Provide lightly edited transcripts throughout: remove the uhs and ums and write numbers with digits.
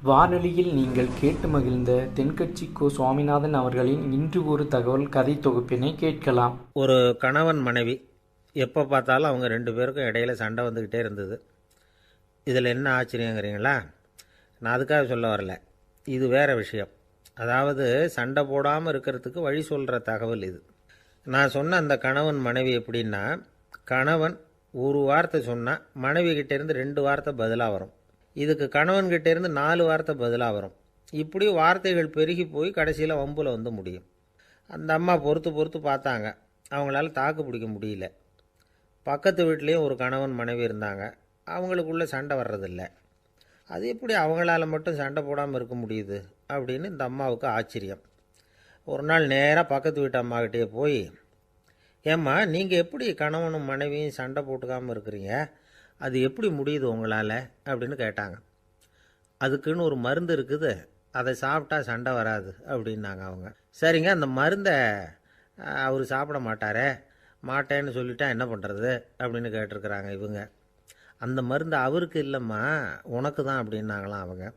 வானொலியில் நீங்கள் கேட்டு மகிழ்ந்த தென்கட்சி கோ. சுவாமிநாதன் அவர்களின் இன்று ஒரு தகவல் கதை தொகுப்பினை கேட்கலாம். ஒரு கணவன் மனைவி எப்போ பார்த்தாலும் அவங்க ரெண்டு பேருக்கும் இடையில சண்டை வந்துக்கிட்டே இருந்தது. இதில் என்ன ஆச்சரியங்கிறீங்களா? நான் அதுக்காக சொல்ல வரல, இது வேறு விஷயம். அதாவது சண்டை போடாமல் இருக்கிறதுக்கு வழி சொல்கிற தகவல் இது. நான் சொன்ன அந்த கணவன் மனைவி எப்படின்னா, கணவன் ஒரு வார்த்தை சொன்னால் மனைவி கிட்டேருந்து 2 வார்த்தை பதிலாக வரும். இதுக்கு கணவன்கிட்டேருந்து 4 வார்த்தை பதிலாக வரும். இப்படி வார்த்தைகள் பெருகி போய் கடைசியில் வம்பில் வந்து முடியும். அந்த அம்மா பொறுத்து பொறுத்து பார்த்தாங்க, அவங்களால தாக்கு பிடிக்க முடியல. பக்கத்து வீட்லேயும் ஒரு கணவன் மனைவி இருந்தாங்க, அவங்களுக்குள்ளே சண்டை வர்றதில்ல. அது எப்படி அவங்களால மட்டும் சண்டை போடாமல் இருக்க முடியுது அப்படின்னு இந்த அம்மாவுக்கு ஆச்சரியம். ஒரு நாள் நேராக பக்கத்து வீட்டு அம்மாக்கிட்டே போய், ஏம்மா நீங்கள் எப்படி கணவனும் மனைவியும் சண்டை போட்டுக்காமல் இருக்கிறீங்க, அது எப்படி முடியுது உங்களால் அப்படின்னு கேட்டாங்க. அதுக்குன்னு ஒரு மருந்து இருக்குது, அதை சாப்பிட்டா சண்டை வராது அப்படின்னாங்க அவங்க. சரிங்க, அந்த மருந்தை அவர் சாப்பிட மாட்டாரே, மாட்டேன்னு சொல்லிட்டா என்ன பண்ணுறது அப்படின்னு கேட்டிருக்கிறாங்க இவங்க. அந்த மருந்து அவருக்கு இல்லைம்மா, உனக்கு தான் அப்படின்னாங்களாம் அவங்க.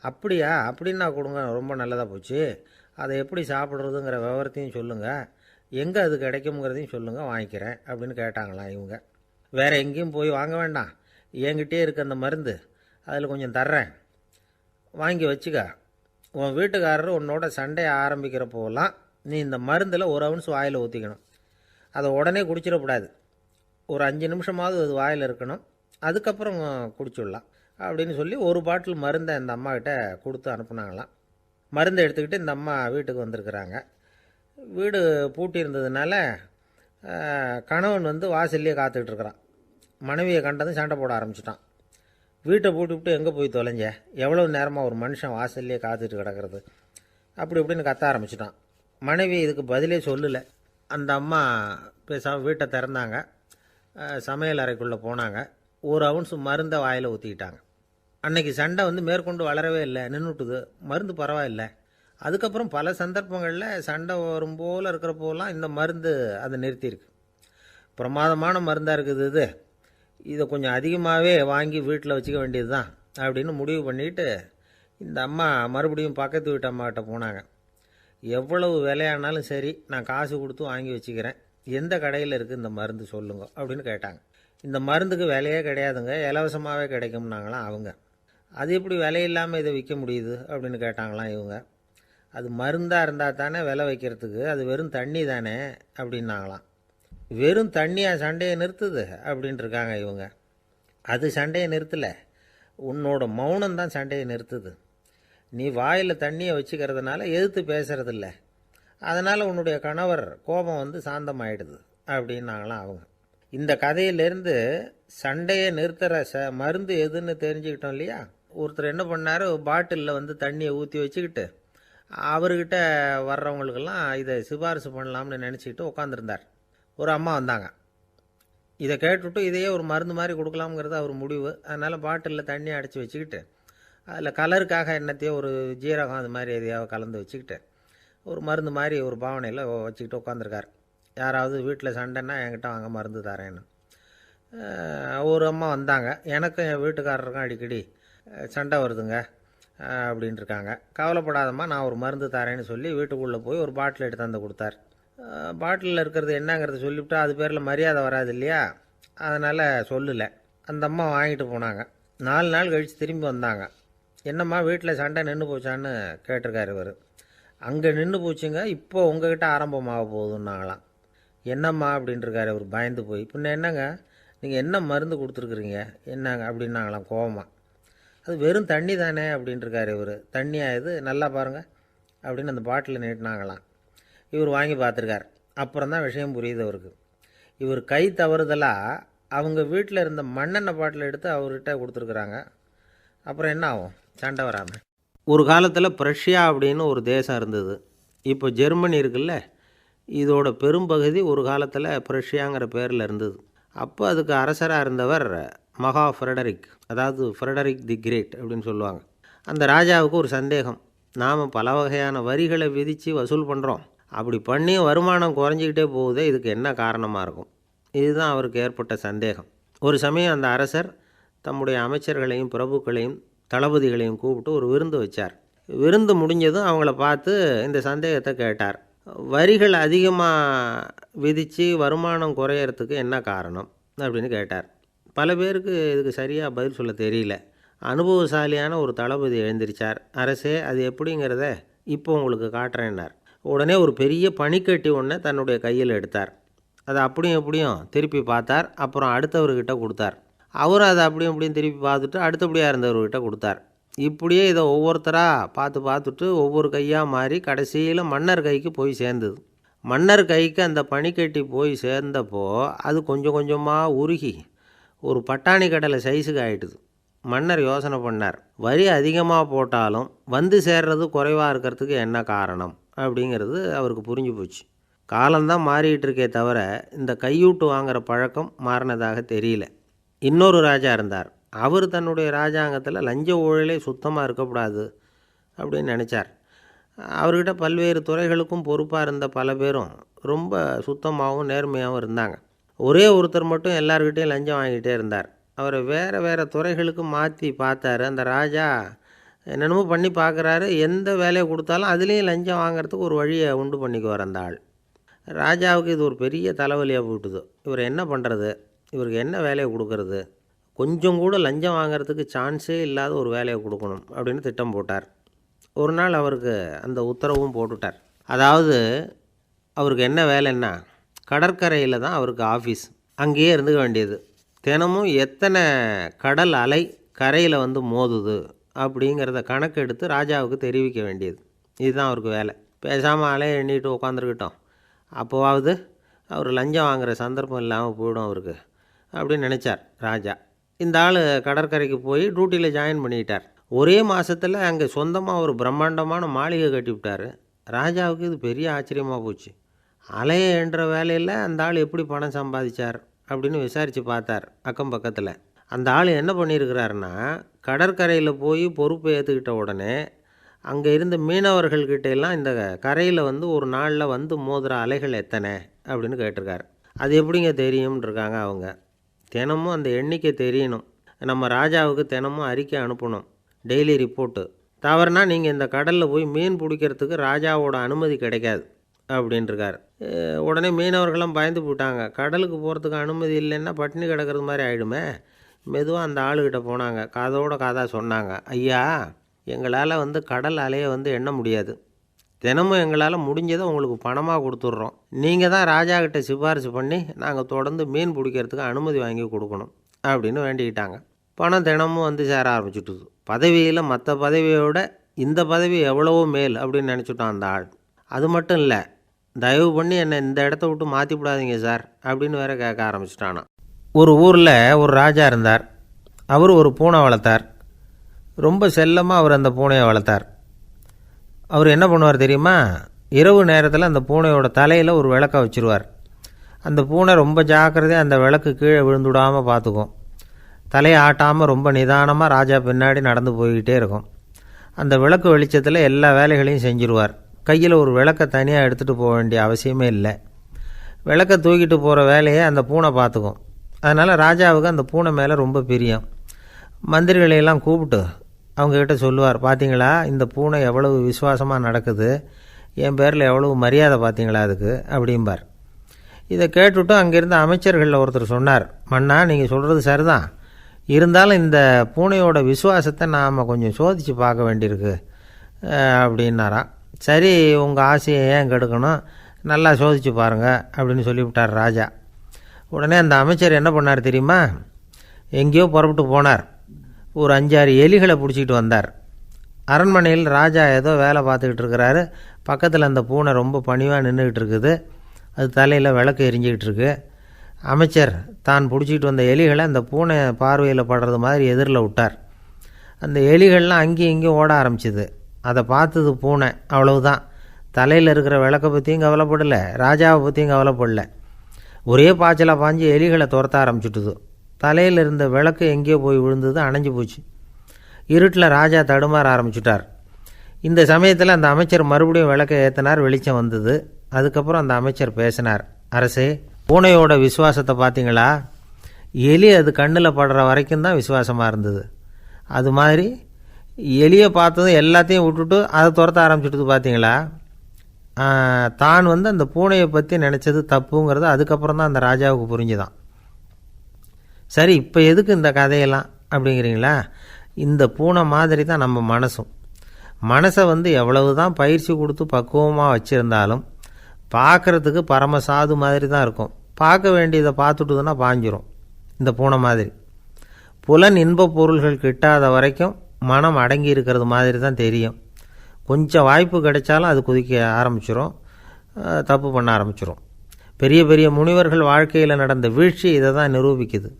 அப்படியா? அப்படின்னா கொடுங்க, ரொம்ப நல்லதாக போச்சு. அதை எப்படி சாப்பிட்றதுங்கிற விவரத்தையும் சொல்லுங்கள், எங்கே அது கிடைக்குங்கிறதையும் சொல்லுங்கள், வாங்கிக்கிறேன் அப்படின்னு கேட்டாங்களாம் இவங்க. வேறு எங்கேயும் போய் வாங்க வேண்டாம், என்கிட்டே இருக்க அந்த மருந்து அதில் கொஞ்சம் தர்றேன், வாங்கி வச்சுக்க. உன் வீட்டுக்காரர் உன்னோட சண்டையை ஆரம்பிக்கிறப்போலாம் நீ இந்த மருந்தில் ஒரு அவுன்ஸ் வாயில் ஊற்றிக்கணும். அதை உடனே குடிச்சிடக்கூடாது, ஒரு 5 நிமிஷமாவது அது வாயில் இருக்கணும், அதுக்கப்புறம் குடிச்சிடலாம் அப்படின்னு சொல்லி ஒரு பாட்டில் மருந்தை இந்த அம்மாக்கிட்ட கொடுத்து அனுப்புனாங்களாம். மருந்தை எடுத்துக்கிட்டு இந்த அம்மா வீட்டுக்கு வந்திருக்கிறாங்க. வீடு பூட்டி இருந்ததுனால கணவன் வந்து வாசல்லையே காத்துக்கிட்டு இருக்கிறான். மனைவியை கண்டதும் சண்டை போட ஆரம்பிச்சிட்டான். வீட்டை பூட்டிவிட்டு எங்கே போய் தொலைஞ்ச, எவ்வளோ நேரமாக ஒரு மனுஷன் வாசல்லையே காத்துட்டு கிடக்கிறது அப்படி இப்படின்னு கத்த ஆரம்பிச்சிட்டான். மனைவி இதுக்கு பதிலே சொல்லலை. அந்த அம்மா பேசாமல் வீட்டை திறந்தாங்க, சமையல் அறைக்குள்ளே போனாங்க, ஒரு அவுன்ஸ் மருந்தை வாயில் ஊற்றிக்கிட்டாங்க. அன்னைக்கு சண்டை வந்து மேற்கொண்டு வளரவே இல்லை, நின்றுட்டுது. மருந்து பரவாயில்லை. அதுக்கப்புறம் பல சந்தர்ப்பங்களில் சண்டை வரும் போல் இருக்கிறப்போலாம் இந்த மருந்து அதை நிறுத்தியிருக்கு. பிரமாதமான மருந்தாக இருக்குது இதை கொஞ்சம் அதிகமாகவே வாங்கி வீட்டில் வச்சுக்க வேண்டியது தான் அப்படின்னு முடிவு பண்ணிவிட்டு இந்த அம்மா மறுபடியும் பக்கத்து வீட்டு அம்மாக்கிட்ட போனாங்க. எவ்வளவு விலையானாலும் சரி, நான் காசு கொடுத்து வாங்கி வச்சுக்கிறேன், எந்த கடையில் இருக்குது இந்த மருந்து சொல்லுங்க அப்படின்னு கேட்டாங்க. இந்த மருந்துக்கு விலையே கிடையாதுங்க, இலவசமாகவே கிடைக்கும்னாங்களாம் அவங்க. அது எப்படி விலையில்லாமல் இதை விற்க முடியுது அப்படின்னு கேட்டாங்களாம் இவங்க. அது மருந்தாக இருந்தால் தானே விலை வைக்கிறதுக்கு, அது வெறும் தண்ணி தானே அப்படின்னாங்களாம். வெறும் தண்ணியாக சண்டையை நிறுத்துது அப்படின்ட்டு இருக்காங்க இவங்க. அது சண்டையை நிறுத்தலை, உன்னோட மௌனம் தான் சண்டையை நிறுத்துது. நீ வாயில் தண்ணியை வச்சுக்கிறதுனால எதிர்த்து பேசுறதில்ல, அதனால் உன்னுடைய கணவர் கோபம் வந்து சாந்தமாயிடுது அப்படின்னாங்களாம் அவங்க. இந்த கதையிலேருந்து சண்டையை நிறுத்துகிற மருந்து எதுன்னு தெரிஞ்சுக்கிட்டோம் இல்லையா? ஒருத்தர் என்ன பண்ணார், பாட்டிலில் வந்து தண்ணியை ஊற்றி வச்சுக்கிட்டு அவர்கிட்ட வர்றவங்களுக்கெல்லாம் இதை சிபாரிசு பண்ணலாம்னு நினச்சிக்கிட்டு உட்காந்துருந்தார். ஒரு அம்மா வந்தாங்க. இதை கேட்டுவிட்டு இதையே ஒரு மருந்து மாதிரி கொடுக்கலாம்ங்கிறது அவர் முடிவு. அதனால் பாட்டிலில் தண்ணி அடைச்சி வச்சுக்கிட்டு அதில் கலருக்காக என்னத்தையோ ஒரு ஜீரகம் அது மாதிரி எதையாவது கலந்து வச்சுக்கிட்டு ஒரு மருந்து மாதிரி ஒரு பாவனையில் வச்சுக்கிட்டு உட்காந்துருக்கார். யாராவது வீட்டில் சண்டைன்னா என்கிட்ட வாங்க மருந்து தரேன்னு. ஒரு அம்மா வந்தாங்க, எனக்கும் என் வீட்டுக்காரருக்கும் அடிக்கடி சண்டை வருதுங்க அப்படின்ட்டு இருக்காங்க. கவலைப்படாதம்மா, நான் ஒரு மருந்து தரேன்னு சொல்லி வீட்டுக்குள்ளே போய் ஒரு பாட்டில் எடுத்து வந்து கொடுத்தார். பாட்டிலில் இருக்கிறது என்னங்கிறத சொல்லிவிட்டா அது பேரில் மரியாதை வராது இல்லையா, அதனால் சொல்லலை. அந்த அம்மா வாங்கிட்டு போனாங்க. 4 நாள் கழித்து திரும்பி வந்தாங்க. என்னம்மா வீட்டில் சண்டை நின்று போச்சான்னு கேட்டிருக்காரு இவர். அங்கே நின்று போச்சுங்க, இப்போ உங்ககிட்ட ஆரம்பமாக போகுதுன்னாங்களாம். என்னம்மா அப்படின்ட்டுருக்காரு இவர் பயந்து போய். பின்ன என்னங்க, நீங்கள் என்ன மருந்து கொடுத்துருக்குறீங்க என்னங்க அப்படின்னாங்களாம் கோவமாக. அது வெறும் தண்ணி தானே அப்படின்ட்டுருக்காரு இவர். தண்ணியாக இது, நல்லா பாருங்கள் அப்படின்னு அந்த பாட்டில் நீட்டினாங்களாம். இவர் வாங்கி பார்த்துருக்கார். அப்புறம் தான் விஷயம் புரியுது அவருக்கு. இவர் கை தவறுதலாக அவங்க வீட்டில் இருந்த மண்ணெண்ணெய் பாட்டில் எடுத்து அவர்கிட்ட கொடுத்துருக்குறாங்க. அப்புறம் என்ன ஆகும், சண்டை வராமல். ஒரு காலத்தில் பிரஷ்யா அப்படின்னு ஒரு தேசம் இருந்தது. இப்போ ஜெர்மனி இருக்குல்ல, இதோட பெரும்பகுதி ஒரு காலத்தில் பிரஷ்யாங்கிற பேரில் இருந்தது. அப்போ அதுக்கு அரசராக இருந்தவர் மகா ஃப்ரெடரிக், அதாவது ஃப்ரெடரிக் தி கிரேட் அப்படின்னு சொல்லுவாங்க. அந்த ராஜாவுக்கு ஒரு சந்தேகம், நாம் பல வகையான வரிகளை விதித்து வசூல் பண்ணுறோம், அப்படி பண்ணியும் வருமானம் குறைஞ்சிக்கிட்டே போகுதே, இதுக்கு என்ன காரணமாக இருக்கும்? இதுதான் அவருக்கு ஏற்பட்ட சந்தேகம். ஒரு சமயம் அந்த அரசர் தம்முடைய அமைச்சர்களையும் பிரபுக்களையும் தளபதிகளையும் கூப்பிட்டு ஒரு விருந்து வச்சார். விருந்து முடிஞ்சதும் அவங்கள பார்த்து இந்த சந்தேகத்தை கேட்டார். வரிகள் அதிகமாக விதித்து வருமானம் குறையறதுக்கு என்ன காரணம் அப்படின்னு கேட்டார். பல பேருக்கு இதுக்கு சரியாக பதில் சொல்ல தெரியல. அனுபவசாலியான ஒரு தளபதி எழுந்திரிச்சார். அரசே, அது எப்படிங்கிறத இப்போ உங்களுக்கு காட்டுறேன்னார். உடனே ஒரு பெரிய பனிக்கட்டி ஒன்றை தன்னுடைய கையில் எடுத்தார். அதை அப்படியும் எப்படியும் திருப்பி பார்த்தார். அப்புறம் அடுத்தவர்கிட்ட கொடுத்தார். அவரும் அதை அப்படியும் இப்படியும் திருப்பி பார்த்துட்டு அடுத்தபடியாக இருந்தவர்கிட்ட கொடுத்தார். இப்படியே இதை ஒவ்வொருத்தராக பார்த்துட்டு ஒவ்வொரு கையாக மாறி கடைசியில் மன்னர் கைக்கு போய் சேர்ந்தது. மன்னர் கைக்கு அந்த பனிக்கட்டி போய் சேர்ந்தப்போ அது கொஞ்சம் கொஞ்சமாக உருகி ஒரு பட்டாணி கடலை சைஸுக்கு ஆகிட்டுது. மன்னர் யோசனை பண்ணார், வரி அதிகமாக போட்டாலும் வந்து சேர்றது குறைவாக இருக்கிறதுக்கு என்ன காரணம் அப்படிங்கிறது அவருக்கு புரிஞ்சு போச்சு. காலம்தான் மாறிக்கிட்டு இருக்கே தவிர இந்த கையூட்டு வாங்குகிற பழக்கம் மாறினதாக தெரியல. இன்னொரு ராஜா இருந்தார். அவர் தன்னுடைய ராஜாங்கத்தில் லஞ்ச ஊழலே சுத்தமாக இருக்கக்கூடாது அப்படின்னு நினச்சார். அவர்கிட்ட பல்வேறு துறைகளுக்கும் பொறுப்பாக இருந்த பல பேரும் ரொம்ப சுத்தமாகவும் நேர்மையாகவும் இருந்தாங்க. ஒரே ஒருத்தர் மட்டும் எல்லார்கிட்டையும் லஞ்சம் வாங்கிட்டே இருந்தார். அவரை வேறு துறைகளுக்கு மாற்றி பார்த்தாரு. அந்த ராஜா என்னென்னமோ பண்ணி பார்க்குறாரு. எந்த வேலையை கொடுத்தாலும் அதுலேயும் லஞ்சம் வாங்கிறதுக்கு ஒரு வழியை உண்டு பண்ணிக்குவார் அந்த ஆள். ராஜாவுக்கு இது ஒரு பெரிய தலைவலியாக போட்டுது. இவர் என்ன பண்ணுறது, இவருக்கு என்ன வேலையை கொடுக்கறது, கொஞ்சம் கூட லஞ்சம் வாங்கிறதுக்கு சான்ஸே இல்லாத ஒரு வேலையை கொடுக்கணும் அப்படின்னு திட்டம் போட்டார். ஒரு நாள் அவருக்கு அந்த உத்தரவும் போட்டுட்டார். அதாவது அவருக்கு என்ன வேலைன்னா, கடற்கரையில் தான் அவருக்கு ஆஃபீஸ். அங்கேயே இருந்துக்க வேண்டியது. தினமும் எத்தனை கடல் அலை கரையில் வந்து மோதுது அப்படிங்கிறத கணக்கெடுத்து ராஜாவுக்கு தெரிவிக்க வேண்டியது. இதுதான் அவருக்கு வேலை. பேசாமல் அலையை எண்ணிட்டு உட்காந்துருக்கட்டும், அப்போவாவது அவர் லஞ்சம் வாங்குகிற சந்தர்ப்பம் இல்லாமல் போயிடும் அவருக்கு அப்படின்னு நினச்சார் ராஜா. இந்த ஆள் கடற்கரைக்கு போய் டியூட்டியில் ஜாயின் பண்ணிக்கிட்டார். ஒரே மாதத்தில் அங்கே சொந்தமாக ஒரு பிரம்மாண்டமான மாளிகை கட்டிவிட்டார். ராஜாவுக்கு இது பெரிய ஆச்சரியமாக போச்சு. அலையை என்ற வேலையில் அந்த ஆள் எப்படி பணம் சம்பாதிச்சார் அப்படின்னு விசாரித்து பார்த்தார் அக்கம் பக்கத்தில். அந்த ஆள் என்ன பண்ணியிருக்கிறாருன்னா, கடற்கரையில் போய் பொறுப்பை ஏற்றுக்கிட்ட உடனே அங்கே இருந்த மீனவர்கள்கிட்ட எல்லாம் இந்த கரையில் வந்து ஒரு நாளில் வந்து மோதுகிற அலைகள் எத்தனை அப்படின்னு கேட்டிருக்காரு. அது எப்படிங்க தெரியும்னு இருக்காங்க அவங்க. தினமும் அந்த எண்ணிக்கை தெரியணும். நம்ம ராஜாவுக்கு தினமும் அறிக்கை அனுப்பணும், டெய்லி ரிப்போர்ட்டு. தவறுனா நீங்கள் இந்த கடலில் போய் மீன் பிடிக்கிறதுக்கு ராஜாவோட அனுமதி கிடைக்காது அப்படின்ட்டுருக்கார். உடனே மீனவர்களும் பயந்து போட்டாங்க. கடலுக்கு போகிறதுக்கு அனுமதி இல்லைன்னா பட்டினி கிடக்கிறது மாதிரி ஆகிடுமே. மெதுவாக அந்த ஆளுகிட்ட போனாங்க. காதோட காதாக சொன்னாங்க, ஐயா, எங்களால் வந்து கடல் அலையை வந்து எண்ண முடியாது. தினமும் எங்களால் முடிஞ்சதை உங்களுக்கு பணமாக கொடுத்துட்றோம். நீங்கள் தான் ராஜா கிட்ட சிபாரிசு பண்ணி நாங்கள் தொடர்ந்து மீன் பிடிக்கிறதுக்கு அனுமதி வாங்கி கொடுக்கணும் அப்படின்னு வேண்டிக்கிட்டாங்க. பணம் தினமும் வந்து சேர ஆரம்பிச்சுட்டுது. பதவியில் மற்ற பதவியோட இந்த பதவி எவ்வளவோ மேல் அப்படின்னு நினச்சிட்டான் அந்த ஆள். அது மட்டும் இல்லை, தயவு பண்ணி என்னை இந்த இடத்த விட்டு மாற்றி விடாதீங்க சார் அப்படின்னு வேற கேட்க ஆரம்பிச்சிட்டானா. ஒரு ஊரில் ஒரு ராஜா இருந்தார். அவர் ஒரு பூனை வளர்த்தார். ரொம்ப செல்லமாக அவர் அந்த பூனையை வளர்த்தார். அவர் என்ன பண்ணுவார் தெரியுமா, இரவு நேரத்தில் அந்த பூனையோட தலையில் ஒரு விளக்கை வச்சுருவார். அந்த பூனை ரொம்ப ஜாக்கிரதையாக அந்த விளக்கு கீழே விழுந்துடாமல் பார்த்துக்கும். தலையை ஆட்டாமல் ரொம்ப நிதானமாக ராஜா பின்னாடி நடந்து போய்கிட்டே இருக்கும். அந்த விளக்கு வெளிச்சத்தில் எல்லா வேலைகளையும் செஞ்சுருவார். கையில் ஒரு விளக்கை தனியாக எடுத்துகிட்டு போக வேண்டிய அவசியமே இல்லை. விளக்கை தூக்கிட்டு போகிற வேலையை அந்த பூனை பார்த்துக்கும். அதனால் ராஜாவுக்கு அந்த பூனை மேலே ரொம்ப பிரியம். மந்திரிகளையெல்லாம் கூப்பிட்டு அவங்கக்கிட்ட சொல்லுவார், பார்த்தீங்களா இந்த பூனை எவ்வளவு விசுவாசமாக நடக்குது, என் பேரில் எவ்வளவு மரியாதை பார்த்தீங்களா அதுக்கு அப்படிம்பார். இதை கேட்டுவிட்டு அங்கேருந்த அமைச்சர்களில் ஒருத்தர் சொன்னார், மன்னா நீங்கள் சொல்கிறது சரிதான், இருந்தாலும் இந்த பூனையோட விசுவாசத்தை நாம் கொஞ்சம் சோதித்து பார்க்க வேண்டியிருக்கு அப்படின்னாராம். சரி, உங்கள் ஆசையை ஏன் கெடுக்கணும், நல்லா சோதித்து பாருங்கள் அப்படின்னு சொல்லிவிட்டார் ராஜா. உடனே அந்த அமைச்சர் என்ன பண்ணார் தெரியுமா, எங்கேயோ புறப்பட்டு போனார். ஒரு 5-6 எலிகளை பிடிச்சிக்கிட்டு வந்தார். அரண்மனையில் ராஜா ஏதோ வேலை பார்த்துக்கிட்டு இருக்கிறாரு. பக்கத்தில் அந்த பூனை ரொம்ப பணிவாக நின்றுக்கிட்டு இருக்குது. அது தலையில் விளக்கு எரிஞ்சிக்கிட்டு இருக்கு. அமைச்சர் தான் பிடிச்சிக்கிட்டு வந்த எலிகளை அந்த பூனை பார்வையில் படுறது மாதிரி எதிரில் விட்டார். அந்த எலிகள்லாம் அங்கேயும் இங்கேயும் ஓட ஆரம்பிச்சிது. அதை பார்த்தது பூனை, அவ்வளவுதான். தலையில் இருக்கிற விளக்கை பற்றியும் கவலைப்படலை, ராஜாவை பற்றியும் கவலைப்படலை. ஒரே பாய்ச்சலாக பாஞ்சு எலிகளை துரத்த ஆரம்பிச்சுட்டுது. தலையில் இருந்த விளக்கு எங்கேயோ போய் விழுந்தது, அணைஞ்சு போச்சு. இருட்டில் ராஜா தடுமாற ஆரம்பிச்சுட்டார். இந்த சமயத்தில் அந்த அமைச்சர் மறுபடியும் விளக்கை ஏற்றினார். வெளிச்சம் வந்தது. அதுக்கப்புறம் அந்த அமைச்சர் பேசினார், அரசே, பூனையோட விசுவாசத்தை பார்த்தீங்களா, எலி அது கண்ணில் படுற வரைக்கும் தான் விசுவாசமாக இருந்தது. அது மாதிரி எலியை பார்த்ததும் எல்லாத்தையும் விட்டுட்டு அதை துரத்த ஆரம்பிச்சுட்டு பார்த்தீங்களா. தான் அந்த பூனையை பற்றி நினச்சது தப்புங்கிறது அதுக்கப்புறம் தான் அந்த ராஜாவுக்கு புரிஞ்சுதான். சரி, இப்போ எதுக்கு இந்த கதையெல்லாம் அப்படிங்கிறீங்களா? இந்த பூனை மாதிரி தான் நம்ம மனசும். மனசை எவ்வளவு தான் பயிற்சி கொடுத்து பக்குவமாக வச்சுருந்தாலும் பார்க்குறதுக்கு பரமசாது மாதிரி தான் இருக்கும். பார்க்க வேண்டியதை பார்த்துட்டுதுன்னா பாஞ்சிரும். இந்த பூனை மாதிரி புலன் இன்ப பொருள்கள் கிட்டாத வரைக்கும் மனம் அடங்கி இருக்கிறது மாதிரி தான் தெரியும். கொஞ்சம் வாய்ப்பு கிடைச்சாலும் அது குதிக்க ஆரம்பிச்சிரும், தப்பு பண்ண ஆரம்பிச்சிரும். பெரிய பெரிய முனிவர்கள் வாழ்க்கையில் நடந்த வீழ்ச்சி இதை தான் நிரூபிக்குது.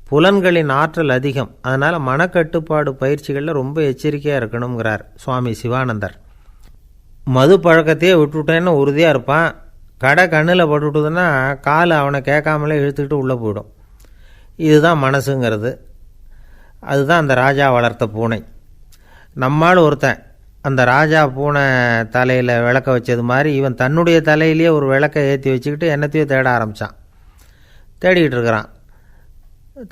புலன்களின் ஆற்றல் அதிகம். அதனால் மனக்கட்டுப்பாடு பயிற்சிகளில் ரொம்ப எச்சரிக்கையாக இருக்கணுங்கிறார் சுவாமி சிவானந்தர். மது பழக்கத்தையே விட்டுவிட்டேன்னு உறுதியாக இருப்பான். கடை கண்ணில் பட்டுவிட்டுதுன்னா கால் அவனை கேட்காமலே இழுத்துக்கிட்டு உள்ளே போயிடும். இதுதான் மனசுங்கிறது. அதுதான் அந்த ராஜா வளர்த்த பூனை. நம்மால் ஒருத்தன் அந்த ராஜா பூனை தலையில் விளக்க வச்சது மாதிரி இவன் தன்னுடைய தலையிலேயே ஒரு விளக்கை ஏற்றி வச்சுக்கிட்டு என்னத்தையோ தேட ஆரம்பித்தான். தேடிக்கிட்டு இருக்கிறான்.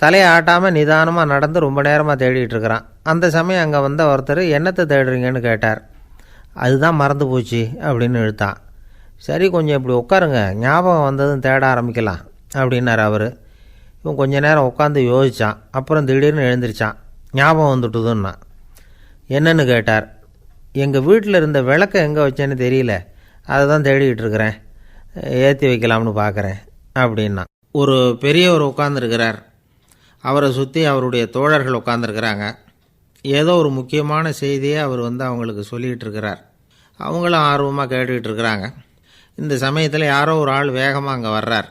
தலையை ஆட்டாமல் நிதானமாக நடந்து ரொம்ப நேரமாக தேடிகிட்டு இருக்கிறான். அந்த சமயம் அங்கே வந்த ஒருத்தர் என்னத்தை தேடுறீங்கன்னு கேட்டார். அதுதான் மறந்து போச்சு அப்படின்னு இழுத்தான். சரி, கொஞ்சம் இப்படி உட்காருங்க, ஞாபகம் வந்ததும் தேட ஆரம்பிக்கலாம் அப்படின்னார் அவர். இவன் கொஞ்ச நேரம் உட்காந்து யோசித்தான். அப்புறம் திடீர்னு எழுந்திரிச்சான். ஞாபகம் வந்துட்டுதுன்னா. என்னன்னு கேட்டார். எங்கள் வீட்டில் இருந்த விளக்கை எங்கே வச்சேன்னு தெரியல, அதை தான் தேடிக்கிட்டு இருக்கிறேன், ஏற்றி வைக்கலாம்னு பார்க்குறேன் அப்படின்னா. ஒரு பெரியவர் உட்காந்துருக்கிறார். அவரை சுற்றி அவருடைய தோழர்கள் உட்காந்துருக்கிறாங்க. ஏதோ ஒரு முக்கியமான செய்தியை அவர் அவங்களுக்கு சொல்லிகிட்டு இருக்கிறார். அவங்களும் ஆர்வமாக கேட்டுக்கிட்டு இருக்கிறாங்க. இந்த சமயத்தில் யாரோ ஒரு ஆள் வேகமாக அங்கே வர்றார்.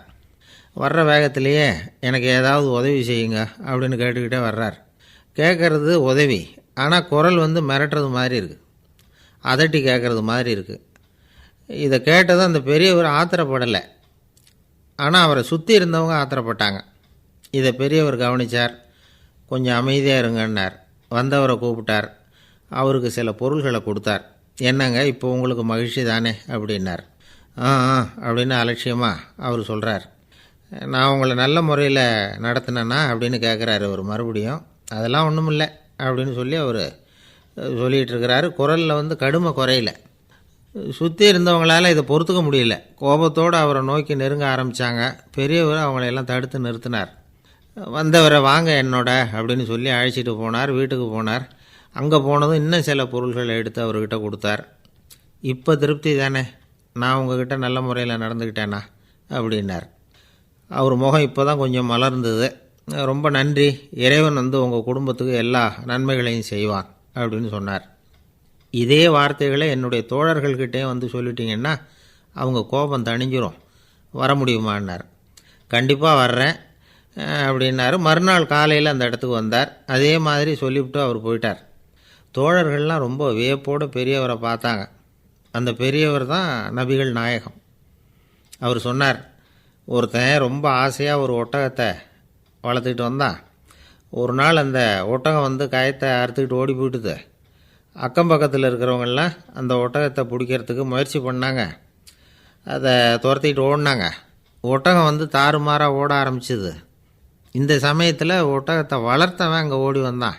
வர்ற வேகத்திலேயே எனக்கு ஏதாவது உதவி செய்யுங்க அப்படின்னு கேட்டுக்கிட்டே வர்றார். கேட்குறது உதவி, ஆனால் குரல் மிரட்டுறது மாதிரி இருக்குது, அதட்டி கேட்குறது மாதிரி இருக்குது. இதை கேட்டதும் அந்த பெரியவர் ஆத்திரப்படலை, ஆனால் அவரை சுற்றி இருந்தவங்க ஆத்திரப்பட்டாங்க. இதை பெரியவர் கவனித்தார். கொஞ்சம் அமைதியாக இருங்கன்னார். வந்தவரை கூப்பிட்டார். அவருக்கு சில பொருள்களை கொடுத்தார். என்னங்க, இப்போ உங்களுக்கு மகிழ்ச்சி தானே அப்படின்னார். ஆ அப்படின்னு அலட்சியமாக அவர் சொல்கிறார். நான் உங்களை நல்ல முறையில் நடத்தினேன்னா அப்படின்னு கேட்குறாரு அவர் மறுபடியும். அதெல்லாம் ஒன்றும் இல்லை அப்படின்னு சொல்லி அவர் சொல்லிகிட்டு இருக்கிறாரு. குரலில் கடுமை குறையில. சுற்றி இருந்தவங்களால் இதை பொறுத்துக்க முடியல. கோபத்தோடு அவரை நோக்கி நெருங்க ஆரம்பித்தாங்க. பெரியவர் அவங்களையெல்லாம் தடுத்து நிறுத்தினார். வந்தவரை வாங்க என்னோட அப்படின்னு சொல்லி அழைச்சிட்டு போனார். வீட்டுக்கு போனார். அங்கே போனதும் இன்னும் சில பொருள்களை எடுத்து அவர்கிட்ட கொடுத்தார். இப்போ திருப்தி தானே, நான் உங்ககிட்ட நல்ல முறையில் நடந்துக்கிட்டேனா அப்படின்னார். அவர் முகம் இப்போ தான் கொஞ்சம் மலர்ந்தது. ரொம்ப நன்றி, இறைவன் உங்கள் குடும்பத்துக்கு எல்லா நன்மைகளையும் செய்வான் அப்படின்னு சொன்னார். இதே வார்த்தைகளை என்னுடைய தோழர்கள்கிட்டே சொல்லிட்டீங்கன்னா அவங்க கோபம் தணிஞ்சிரும், வர முடியுமான்னார். கண்டிப்பாக வர்றேன் அப்படின்னாரு. மறுநாள் காலையில் அந்த இடத்துக்கு வந்தார். அதே மாதிரி சொல்லிவிட்டு அவர் போயிட்டார். தோழர்கள்லாம் ரொம்ப வியப்போடு பெரியவரை பார்த்தாங்க. அந்த பெரியவர் தான் நபிகள் நாயகம். அவர் சொன்னார், ஒருத்தன் ரொம்ப ஆசையாக ஒரு ஒட்டகத்தை வளர்த்துக்கிட்டு வந்தான். ஒரு நாள் அந்த ஒட்டகம் கயத்தை அறுத்துக்கிட்டு ஓடி போயிட்டுது. அக்கம் பக்கத்தில் இருக்கிறவங்கெல்லாம் அந்த ஒட்டகத்தை பிடிக்கிறதுக்கு முயற்சி பண்ணாங்க. அதை துரத்திக்கிட்டு ஓடினாங்க. ஒட்டகம் தாறுமாறாக ஓட ஆரம்பிச்சிது. இந்த சமயத்தில் ஒட்டகத்தை வளர்த்தவன் அங்கே ஓடி வந்தான்.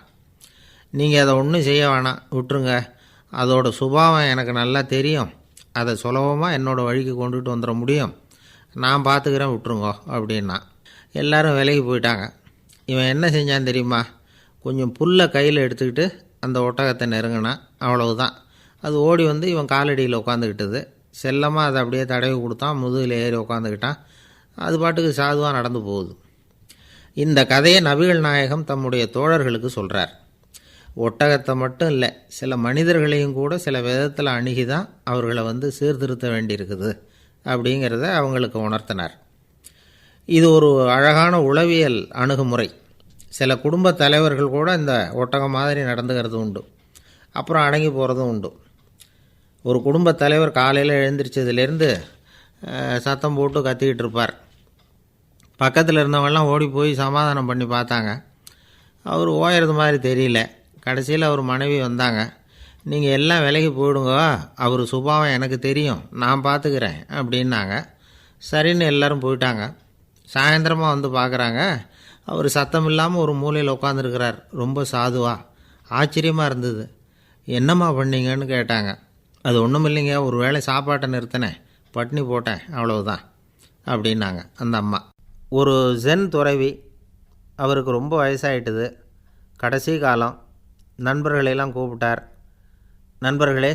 நீங்கள் அதை ஒன்றும் செய்ய வேணாம், விட்டுருங்க, அதோட சுபாவம் எனக்கு நல்லா தெரியும், அதை சுலபமாக என்னோடய வழிக்கு கொண்டுகிட்டு வந்துட முடியும், நான் பார்த்துக்கிறேன், விட்டுருங்கோ அப்படின்னா. எல்லோரும் விலகி போயிட்டாங்க. இவன் என்ன செஞ்சான் தெரியுமா? கொஞ்சம் புல்லை கையில் எடுத்துக்கிட்டு அந்த ஒட்டகத்தை நெருங்கினான். அவ்வளவுதான். அது ஓடி இவன் காலடியில் உட்காந்துக்கிட்டது. செல்லமாக அதை அப்படியே தடவி கொடுத்தான். முதுகில் ஏறி உட்காந்துக்கிட்டான். அது பாட்டுக்கு சாதுவாக நடந்து போகுது. இந்த கதையை நபிகள் நாயகம் தம்முடைய தோழர்களுக்கு சொல்கிறார். ஒட்டகத்தை மட்டும் இல்லை, சில மனிதர்களையும் கூட சில விதத்தில் அணுகி தான் அவர்களை சீர்திருத்த வேண்டியிருக்குது அப்படிங்கிறத அவங்களுக்கு உணர்த்தினார். இது ஒரு அழகான உளவியல் அணுகுமுறை. சில குடும்ப தலைவர்கள் கூட இந்த ஒட்டகம் மாதிரி நடந்துக்கிறது உண்டு, அப்புறம் அடங்கி போகிறதும் உண்டு. ஒரு குடும்ப தலைவர் காலையில் எழுந்திரிச்சதுலேருந்து சத்தம் போட்டு கத்திக்கிட்டு இருப்பார். பக்கத்தில் இருந்தவங்கெல்லாம் ஓடி போய் சமாதானம் பண்ணி பார்த்தாங்க. அவர் ஓயறது மாதிரி தெரியல. கடைசியில் அவர் மனைவி வந்தாங்க. நீங்கள் எல்லாம் விலகி போயிடுங்க, அவர் சுபாவம் எனக்கு தெரியும், நான் பார்த்துக்கிறேன் அப்படின்னாங்க. சரின்னு எல்லோரும் போயிட்டாங்க. சாயந்தரமாக பார்க்குறாங்க, அவர் சத்தம் இல்லாமல் ஒரு மூலையில் உட்காந்துருக்கிறார், ரொம்ப சாதுவா. ஆச்சரியமாக இருந்தது. என்னம்மா பண்ணீங்கன்னு கேட்டாங்க. அது ஒன்றும் இல்லைங்க, ஒரு வேளை சாப்பாட்டை நிறுத்தினேன், பட்னி போட்டேன், அவ்வளவுதான் அப்படின்னாங்க அந்த அம்மா. ஒரு ஜென் துறவி, அவருக்கு ரொம்ப வயசாகிட்டுது, கடைசி காலம். நண்பர்களெல்லாம் கூப்பிட்டார். நண்பர்களே,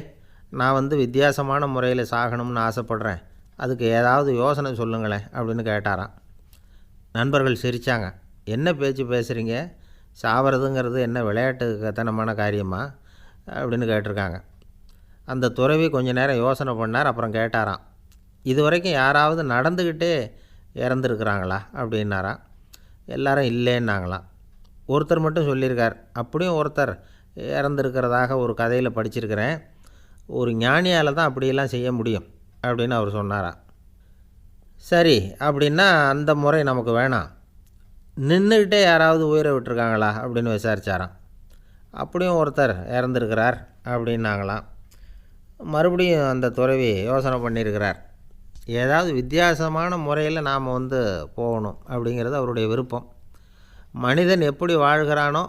நான் வித்தியாசமான முறையில் சாகணும்னு ஆசைப்பட்றேன், அதுக்கு ஏதாவது யோசனை சொல்லுங்களேன் அப்படின்னு கேட்டாராம். நண்பர்கள் சிரித்தாங்க. என்ன பேச்சு பேசுகிறீங்க, சாவறதுங்கிறது என்ன விளையாட்டு கத்தனமான காரியமா அப்படின்னு கேட்டிருக்காங்க. அந்த துறவி கொஞ்ச நேரம் யோசனை பண்ணார். அப்புறம் கேட்டாராம், இது வரைக்கும் யாராவது நடந்துக்கிட்டே இறந்துருக்குறாங்களா அப்படின்னாராம். எல்லாரும் இல்லைன்னாங்களாம். ஒருத்தர் மட்டும் சொல்லியிருக்கார். அப்படியும் ஒருத்தர் இறந்துருக்கிறதாக ஒரு கதையில் படிச்சிருக்கிறேன், ஒரு ஞானியால் தான் அப்படியெல்லாம் செய்ய முடியும் அப்படின்னு அவர் சொன்னாராம். சரி, அப்படின்னா அந்த முறை நமக்கு வேணாம், நின்றுக்கிட்டே யாராவது உயிரை விட்டுருக்காங்களா அப்படின்னு விசாரித்தாராம். அப்படியும் ஒருத்தர் இறந்துருக்கிறார் அப்படின்னாங்களாம். மறுபடியும் அந்த துறவி யோசனை பண்ணியிருக்கிறார். ஏதாவது வித்தியாசமான முறையில் நாம் போகணும் அப்படிங்கிறது அவருடைய விருப்பம். மனிதன் எப்படி வாழ்கிறானோ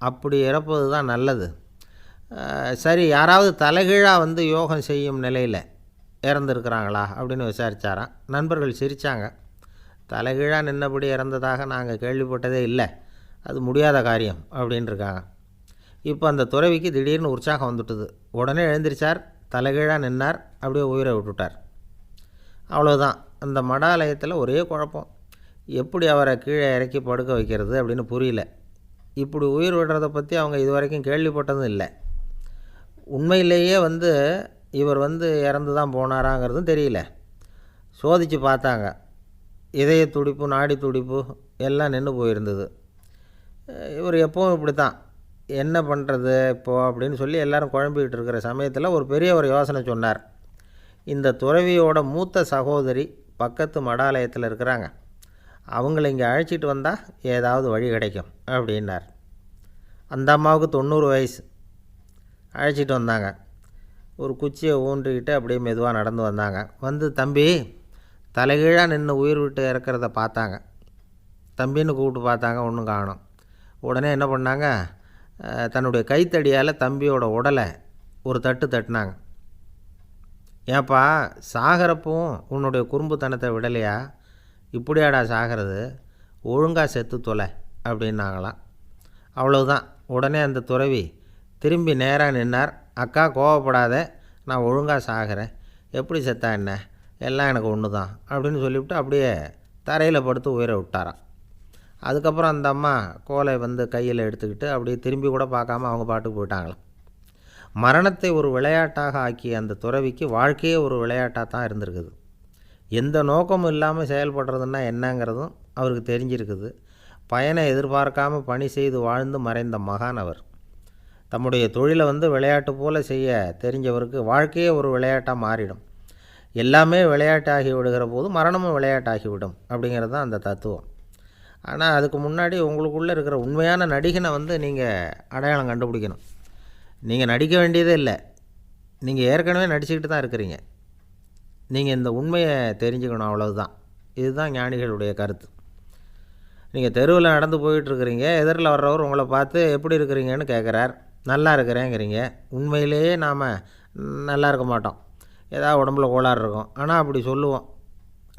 அப்படி இறப்பது தான் நல்லது. சரி, யாராவது தலைகீழாக யோகம் செய்யும் நிலையில் இறந்துருக்கிறாங்களா அப்படின்னு விசாரித்தாராம். நண்பர்கள் சிரித்தாங்க. தலைகீழாக நின்னபடி இறந்ததாக நாங்கள் கேள்விப்பட்டதே இல்லை, அது முடியாத காரியம் அப்படின்ட்டுருக்காங்க. இப்போ அந்த துறவிக்கு திடீர்னு உற்சாகம் வந்துட்டுது. உடனே எழுந்திரிச்சார், தலைகீழாக நின்னார், அப்படியே உயிரை விட்டுட்டார். அவ்வளோதான். அந்த மடாலயத்தில் ஒரே குழப்பம். எப்படி அவரை கீழே இறக்கி படுக்க வைக்கிறது அப்படின்னு புரியல. இப்படி உயிர் விடுறதை பற்றி அவங்க இது வரைக்கும் கேள்விப்பட்டதும் இல்லை. உண்மையிலேயே இவர் இறந்து தான் போனாராங்கிறதும் தெரியல. சோதித்து பார்த்தாங்க. இதய துடிப்பு, நாடி துடிப்பு எல்லாம் நின்று போயிருந்தது. இவர் எப்பவும் இப்படி தான், என்ன பண்ணுறது இப்போது அப்படின்னு சொல்லி எல்லோரும் குழம்பிக்கிட்டு இருக்கிற சமயத்தில் ஒரு பெரிய ஒரு யோசனை சொன்னார். இந்த துறவியோட மூத்த சகோதரி பக்கத்து மடாலயத்தில் இருக்கிறாங்க, அவங்கள இங்கே அழைச்சிட்டு வந்தால் ஏதாவது வழி கிடைக்கும் அப்படின்னார். அந்த அம்மாவுக்கு 90 வயசு. அழைச்சிட்டு வந்தாங்க. ஒரு குச்சியை ஊன்றிக்கிட்டு அப்படியே மெதுவாக நடந்து வந்தாங்க. தம்பி, தலைகீழாக நின்று உயிர் விட்டு இறக்கிறத பார்த்தாங்க. தம்பின்னு கூப்பிட்டு பார்த்தாங்க, ஒன்றும் காணோம். உடனே என்ன பண்ணாங்க, தன்னுடைய கைத்தடியால் தம்பியோட உடலை ஒரு தட்டு தட்டினாங்க. ஏப்பா, சாகிறப்பவும் உன்னுடைய குறும்புத்தனத்தை விடலையா, இப்படியாடா சாகிறது, ஒழுங்காக செத்து தொலை அப்படின்னாங்களாம். அவ்வளவுதான். உடனே அந்த துறவி திரும்பி நேராக நின்னார். அக்கா, கோவப்படாத, நான் ஒழுங்காக சாகிறேன், எப்படி செத்தா என்ன, எல்லாம் எனக்கு ஒன்று தான் அப்படின்னு சொல்லிவிட்டு அப்படியே தரையில் படுத்து உயிரை விட்டாராம். அதுக்கப்புறம் அந்த அம்மா கோலை கையில் எடுத்துக்கிட்டு அப்படியே திரும்பி கூட பார்க்காம அவங்க பாட்டுக்கு போயிட்டாங்களாம். மரணத்தை ஒரு விளையாட்டாக ஆக்கிய அந்த துறவிக்கு வாழ்க்கையே ஒரு விளையாட்டாக தான் இருந்திருக்குது. எந்த நோக்கமும் இல்லாமல் செயல்படுறதுன்னா என்னங்கிறதும் அவருக்கு தெரிஞ்சிருக்குது. பயனை எதிர்பார்க்காமல் பணி செய்து வாழ்ந்து மறைந்த மகான் அவர். தம்முடைய தொழிலை விளையாட்டு போல் செய்ய தெரிஞ்சவருக்கு வாழ்க்கையே ஒரு விளையாட்டாக மாறிடும். எல்லாமே விளையாட்டாகி விடுகிற போது மரணமும் விளையாட்டாகிவிடும் அப்படிங்கிறது தான் அந்த தத்துவம். ஆனால் அதுக்கு முன்னாடி உங்களுக்குள்ளே இருக்கிற உண்மையான நடிகனை நீங்கள் அடையாளம் கண்டுபிடிக்கணும். நீங்கள் நடிக்க வேண்டியதே இல்லை, நீங்கள் ஏற்கனவே நடிச்சுக்கிட்டு தான் இருக்கிறீங்க. நீங்கள் இந்த உண்மையை தெரிஞ்சுக்கணும், அவ்வளவுதான். இதுதான் ஞானிகளுடைய கருத்து. நீங்கள் தெருவில் நடந்து போயிட்டுருக்கிறீங்க, எதிரில் வர்றவர் உங்களை பார்த்து எப்படி இருக்கிறீங்கன்னு கேட்குறார். நல்லா இருக்கிறேங்கிறீங்க. உண்மையிலேயே நாம் நல்லா இருக்க மாட்டோம், ஏதாவது உடம்புல கோளாறு இருக்கும். ஆனால் அப்படி சொல்லுவோம்,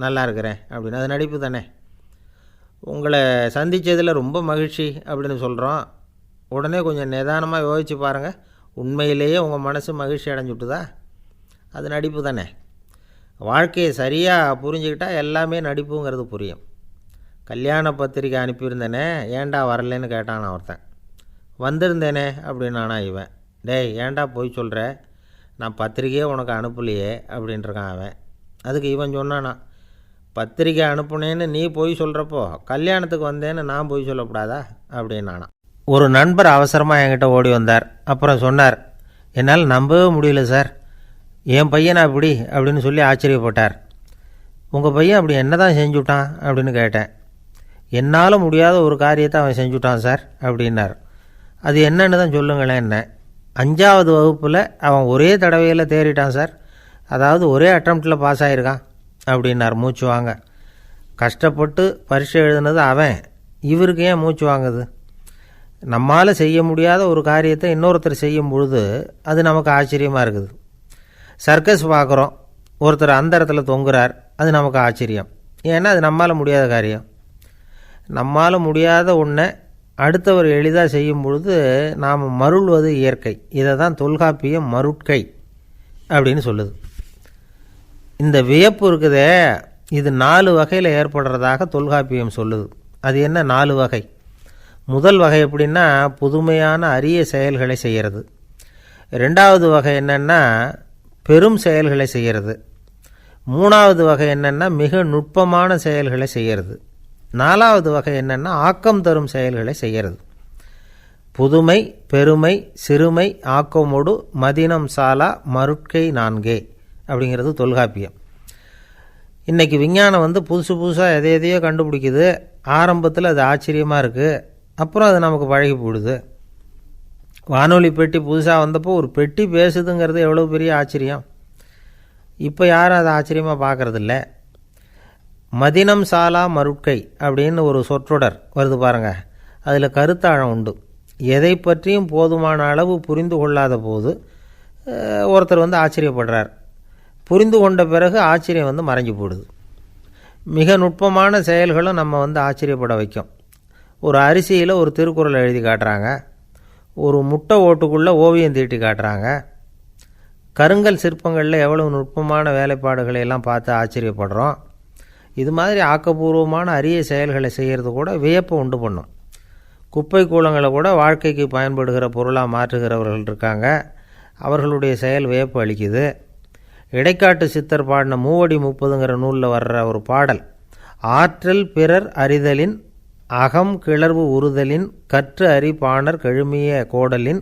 நல்லா இருக்கிறேன் அப்படின்னு. அது நடிப்பு தானே. உங்களை சந்தித்ததில் ரொம்ப மகிழ்ச்சி அப்படின்னு சொல்கிறோம். உடனே கொஞ்சம் நிதானமாக யோசித்து பாருங்கள், உண்மையிலேயே உங்கள் மனசு மகிழ்ச்சி அடைஞ்சுட்டுதா? அது நடிப்பு தானே. வாழ்க்கையை சரியாக புரிஞ்சுக்கிட்டால் எல்லாமே நடிப்புங்கிறது புரியும். கல்யாண பத்திரிக்கை அனுப்பியிருந்தேனே, ஏன்டா வரலன்னு கேட்டான் ஒருத்தன். வந்திருந்தேனே அப்படின்னானா இவன். டேய், ஏன்டா போய் சொல்கிற, நான் பத்திரிக்கையே உனக்கு அனுப்பலையே அப்படின்ட்டுருக்கான் அவன். அதுக்கு இவன் சொன்னானா, பத்திரிக்கை அனுப்புனேன்னு நீ போய் சொல்கிறப்போ கல்யாணத்துக்கு வந்தேன்னு நான் போய் சொல்லக்கூடாதா அப்படின்னானா. ஒரு நண்பர் அவசரமாக என்கிட்ட ஓடி வந்தார். அப்புறம் சொன்னார், என்னால் நம்பவே முடியல சார், என் பையனை அப்படி அப்படின்னு சொல்லி ஆச்சரியப்பட்டார். உங்கள் பையன் அப்படி என்ன தான் செஞ்சுட்டான் அப்படின்னு கேட்டேன். என்னால் முடியாத ஒரு காரியத்தை அவன் செஞ்சுட்டான் சார் அப்படின்னார். அது என்னன்னு தான் சொல்லுங்களேன். என்ன, 5வது வகுப்பில் அவன் ஒரே தடவையில் தேறிட்டான் சார், அதாவது ஒரே அட்டம்ப்டில் பாஸ் ஆகிருக்கான் அப்படின்னார் மூச்சு வாங்க. கஷ்டப்பட்டு பரீட்சை எழுதுனது அவன், இவருக்கு ஏன் மூச்சு வாங்குது? நம்மால் செய்ய முடியாத ஒரு காரியத்தை இன்னொருத்தர் செய்யும் பொழுது அது நமக்கு ஆச்சரியமாக இருக்குது. சர்க்கஸ் பார்க்குறோம், ஒருத்தர் அந்த இடத்துல தொங்குறார், அது நமக்கு ஆச்சரியம். ஏன்னா அது நம்மால் முடியாத காரியம். நம்மால் முடியாத ஒன்றை அடுத்தவர் எளிதாக செய்யும் பொழுது நாம் மருள்வது இயற்கை. இதை தான் தொல்காப்பியம் மருட்கை அப்படின்னு சொல்லுது. இந்த வியப்பு இருக்குதே, இது 4 வகையில் ஏற்படுறதாக தொல்காப்பியம் சொல்லுது. அது என்ன 4 வகை? முதல் வகை எப்படின்னா புதுமையான அரிய செயல்களை செய்கிறது. 2வது வகை என்னென்னா பெரும் செயல்களை செய்கிறது. 3வது வகை என்னென்னா மிக நுட்பமான செயல்களை செய்கிறது. 4வது வகை என்னென்னா ஆக்கம் தரும் செயல்களை செய்கிறது. புதுமை, பெருமை, சிறுமை, ஆக்கமோடு மதினம் சாலா மருட்கை 4 அப்படிங்கிறது தொல்காப்பியம். இன்றைக்கி விஞ்ஞானம் புதுசு புதுசாக எதையோ கண்டுபிடிக்குது. ஆரம்பத்தில் அது ஆச்சரியமாக இருக்குது, அப்புறம் அது நமக்கு பழகி போடுது. வானொலி பெட்டி புதுசாக வந்தப்போ ஒரு பெட்டி பேசுதுங்கிறது எவ்வளோ பெரிய ஆச்சரியம். இப்போ யாரும் அதை ஆச்சரியமாக பார்க்குறதில்ல. மதினம் சாலா மருட்கை அப்படின்னு ஒரு சொற்றொடர் வருது பாருங்கள். அதில் கருத்தாழம் உண்டு. எதை பற்றியும் போதுமான அளவு புரிந்து கொள்ளாத போது ஒருத்தர் ஆச்சரியப்படுறார். புரிந்து கொண்ட பிறகு ஆச்சரியம் மறைஞ்சு போடுது. மிக நுட்பமான செயல்களும் நம்ம ஆச்சரியப்பட வைக்கும். ஒரு அரிசியில் ஒரு திருக்குறள் எழுதி காட்டுறாங்க, ஒரு முட்டை ஓட்டுக்குள்ளே ஓவியம் தீட்டி காட்டுறாங்க. கருங்கல் சிற்பங்களில் எவ்வளவு நுட்பமான வேலைப்பாடுகளை எல்லாம் பார்த்து ஆச்சரியப்படுறோம். இது மாதிரி ஆக்கப்பூர்வமான அரிய செயல்களை செய்கிறது கூட வியப்பை உண்டு பண்ணும். குப்பை கூலங்களை கூட வாழ்க்கைக்கு பயன்படுகிற பொருளாக மாற்றுகிறவர்கள் இருக்காங்க. அவர்களுடைய செயல் வியப்பு அளிக்குது. இடைக்காட்டு சித்தர் பாடின 30 நூலில் வர்ற ஒரு பாடல், ஆற்றல் பிறர் அறிதலின் அகம் கிளர்வு உறுதலின் கற்று அறி பாணர் கழுமிய கோடலின்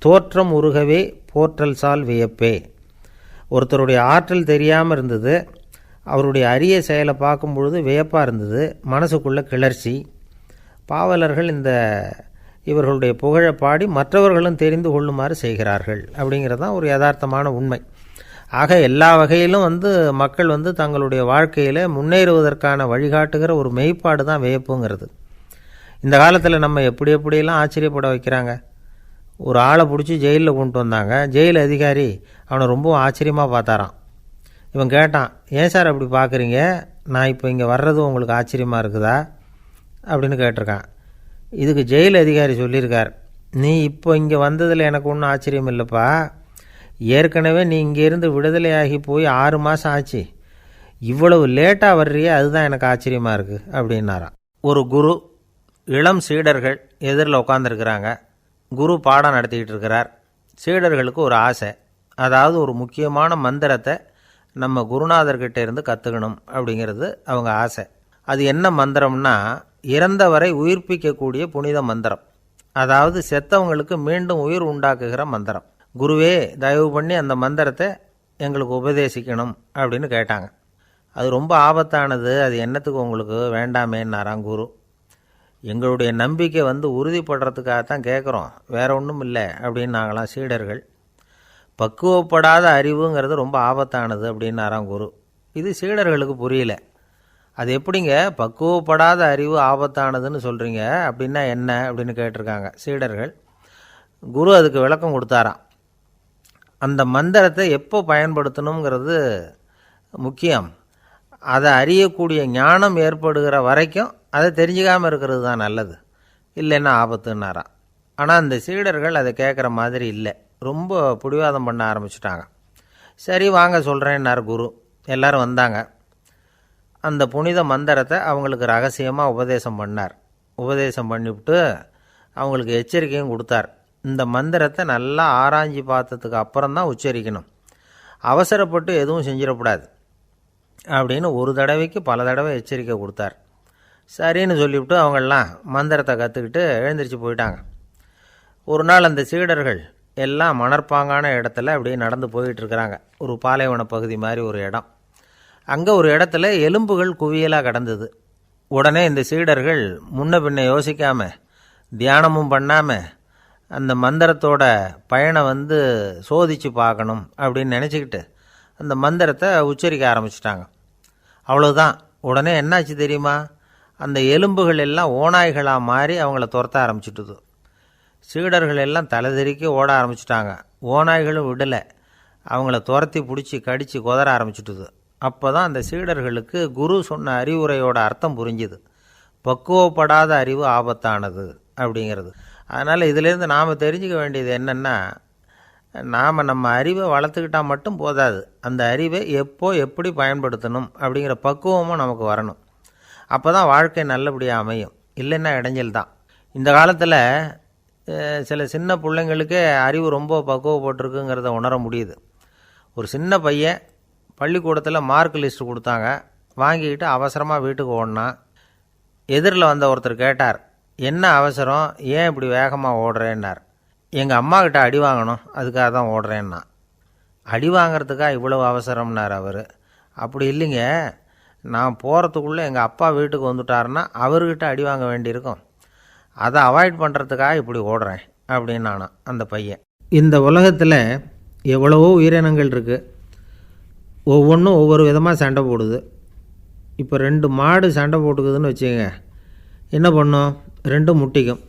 தோற்றம் உருகவே போற்றல் சால் வியப்பே. ஒருத்தருடைய ஆற்றல் தெரியாமல் இருந்தது, அவருடைய அரிய செயலை பார்க்கும் பொழுது வியப்பாக இருந்தது, மனசுக்குள்ளே கிளர்ச்சி. பாவலர்கள் இவர்களுடைய புகழை பாடி மற்றவர்களும் தெரிந்து கொள்ளுமாறு செய்கிறார்கள். அப்படிங்கிறது தான் ஒரு யதார்த்தமான உண்மை. ஆக எல்லா வகையிலும் மக்கள் தங்களுடைய வாழ்க்கையில் முன்னேறுவதற்கான வழிகாட்டுகிற ஒரு மெய்ப்பாடு தான் வியப்புங்கிறது. இந்த காலத்தில் நம்ம எப்படியெல்லாம் ஆச்சரியப்பட வைக்கிறாங்க. ஒரு ஆளை பிடிச்சி ஜெயிலில் கொண்டு வந்தாங்க. ஜெயில் அதிகாரி அவனை ரொம்ப ஆச்சரியமாக பார்த்தாரான். இவன் கேட்டான், ஏன் சார் அப்படி பார்க்குறீங்க, நான் இப்போ இங்கே வர்றது உங்களுக்கு ஆச்சரியமாக இருக்குதா அப்படின்னு கேட்டிருக்கான். இதுக்கு ஜெயில் அதிகாரி சொல்லியிருக்கார், நீ இப்போ இங்கே வந்ததில் எனக்கு ஒன்றும் ஆச்சரியம் இல்லைப்பா, ஏற்கனவே நீ இங்கேருந்து விடுதலையாகி போய் 6 மாதம் ஆச்சு, இவ்வளவு லேட்டாக வர்றியே அதுதான் எனக்கு ஆச்சரியமாக இருக்குது அப்படின்னாராம். ஒரு குரு, இளம் சீடர்கள் எதிரில் உட்காந்துருக்கிறாங்க. குரு பாடம் நடத்திக்கிட்டு இருக்கிறார். சீடர்களுக்கு ஒரு ஆசை, அதாவது ஒரு முக்கியமான மந்திரத்தை நம்ம குருநாதர்கிட்ட இருந்து கற்றுக்கணும் அப்படிங்கிறது அவங்க ஆசை. அது என்ன மந்திரம்னா இறந்தவரை உயிர்ப்பிக்கக்கூடிய புனித மந்திரம், அதாவது செத்தவங்களுக்கு மீண்டும் உயிர் உண்டாக்குகிற மந்திரம். குருவே, தயவு பண்ணி அந்த மந்திரத்தை எங்களுக்கு உபதேசிக்கணும் அப்படின்னு கேட்டாங்க. அது ரொம்ப ஆபத்தானது, அது என்னத்துக்கு உங்களுக்கு வேண்டாமேன்னாராம் குரு. எங்களுடைய நம்பிக்கை உறுதிப்படுறதுக்காகத்தான் கேட்குறோம், வேற ஒன்றும் இல்லை அப்படின்னாங்களாம் சீடர்கள். பக்குவப்படாத அறிவுங்கிறது ரொம்ப ஆபத்தானது அப்படின்னாராம் குரு. இது சீடர்களுக்கு புரியல. அது எப்படிங்க பக்குவப்படாத அறிவு ஆபத்தானதுன்னு சொல்கிறீங்க, அப்படின்னா என்ன அப்படின்னு கேட்டிருக்காங்க சீடர்கள். குரு அதுக்கு விளக்கம் கொடுத்தாராம். அந்த மந்திரத்தை எப்போ பயன்படுத்தணுங்கிறது முக்கியம். அதை அறியக்கூடிய ஞானம் ஏற்படுகிற வரைக்கும் அதை தெரிஞ்சுக்காமல் இருக்கிறது தான் நல்லது, இல்லைன்னா ஆபத்துன்னாராம். ஆனால் அந்த சீடர்கள் அதை கேட்குற மாதிரி இல்லை, ரொம்ப பிடிவாதம் பண்ண ஆரம்பிச்சுட்டாங்க. சரி வாங்க சொல்கிறேன்னார் குரு. எல்லோரும் வந்தாங்க. அந்த புனித மந்திரத்தை அவங்களுக்கு ரகசியமாக உபதேசம் பண்ணார். உபதேசம் பண்ணிவிட்டு அவங்களுக்கு எச்சரிக்கையும் கொடுத்தார். இந்த மந்திரத்தை நல்லா ஆராய்ச்சி பார்த்ததுக்கு அப்புறம்தான் உச்சரிக்கணும், அவசரப்பட்டு எதுவும் செஞ்சிடக்கூடாது அப்படின்னு ஒரு தடவைக்கு பல தடவை எச்சரிக்கை கொடுத்தார். சரின்னு சொல்லிவிட்டு அவங்கெல்லாம் மந்திரத்தை கற்றுக்கிட்டு எழுந்திரிச்சு போயிட்டாங்க. ஒரு நாள் அந்த சீடர்கள் எல்லாம் மணற்பாங்கான இடத்துல அப்படியே நடந்து போயிட்டுருக்கிறாங்க. ஒரு பாலைவன பகுதி மாதிரி ஒரு இடம். அங்கே ஒரு இடத்துல எலும்புகள் குவியலாக கிடந்தது. உடனே இந்த சீடர்கள் முன்ன பின்ன யோசிக்காமல், தியானமும் பண்ணாமல், அந்த மந்திரத்தோட பயனை சோதித்து பார்க்கணும் அப்படின்னு நினச்சிக்கிட்டு அந்த மந்திரத்தை உச்சரிக்க ஆரம்பிச்சிட்டாங்க. அவ்வளோதான். உடனே என்னாச்சு தெரியுமா, அந்த எலும்புகள் எல்லாம் ஓநாய்களாக மாறி அவங்கள துரத்த ஆரம்பிச்சிட்டுது. சீடர்கள் எல்லாம் தலைதெறிக்க ஓட ஆரம்பிச்சிட்டாங்க. ஓநாய்களும் விடலை, அவங்கள துரத்தி பிடிச்சி கடித்து கொதற ஆரம்பிச்சுட்டுது. அப்போ தான் அந்த சீடர்களுக்கு குரு சொன்ன அறிவுரையோட அர்த்தம் புரிஞ்சுது. பக்குவப்படாத அறிவு ஆபத்தானது அப்படிங்கிறது. அதனால் இதிலேருந்து நாம் தெரிஞ்சுக்க வேண்டியது என்னென்னா, நாம் நம்ம அறிவை வளர்த்துக்கிட்டால் மட்டும் போதாது, அந்த அறிவை எப்போ எப்படி பயன்படுத்தணும் அப்படிங்கிற பக்குவமும் நமக்கு வரணும். அப்போ தான் வாழ்க்கை நல்லபடியாக அமையும். இல்லைன்னா இடைஞ்சல் தான். இந்த காலத்தில் சில சின்ன பிள்ளைங்களுக்கே அறிவு ரொம்ப பக்குவப்பட்டிருக்குங்கிறத உணர முடியுது. ஒரு சின்ன பையன் பள்ளிக்கூடத்தில் மார்க் லிஸ்ட்டு கொடுத்தாங்க, வாங்கிக்கிட்டு அவசரமாக வீட்டுக்கு ஓடினான். எதிரில் வந்த ஒருத்தர் கேட்டார், என்ன அவசரம், ஏன் இப்படி வேகமாக ஓடுறேன்னார். எங்கள் அம்மாக்கிட்ட அடி வாங்கணும், அதுக்காக தான் ஓடுறேன்னா. அடி வாங்கிறதுக்காக இவ்வளவு அவசரம்னார் அவர். அப்படி இல்லைங்க, நான் போகிறதுக்குள்ளே எங்கள் அப்பா வீட்டுக்கு வந்துட்டாருன்னா அவர்கிட்ட அடி வாங்க வேண்டியிருக்கும், அதை அவாய்ட் பண்ணுறதுக்காக இப்படி ஓடுறேன் அப்படின்னு நானான் அந்த பையன். இந்த உலகத்தில் எவ்வளவோ உயிரினங்கள் இருக்குது, ஒவ்வொன்றும் ஒவ்வொரு விதமாக சண்டை போடுது. இப்போ 2 மாடு சண்டை போட்டுக்குதுன்னு வச்சுக்கோங்க, என்ன பண்ணும், 2 முட்டிக்கும்.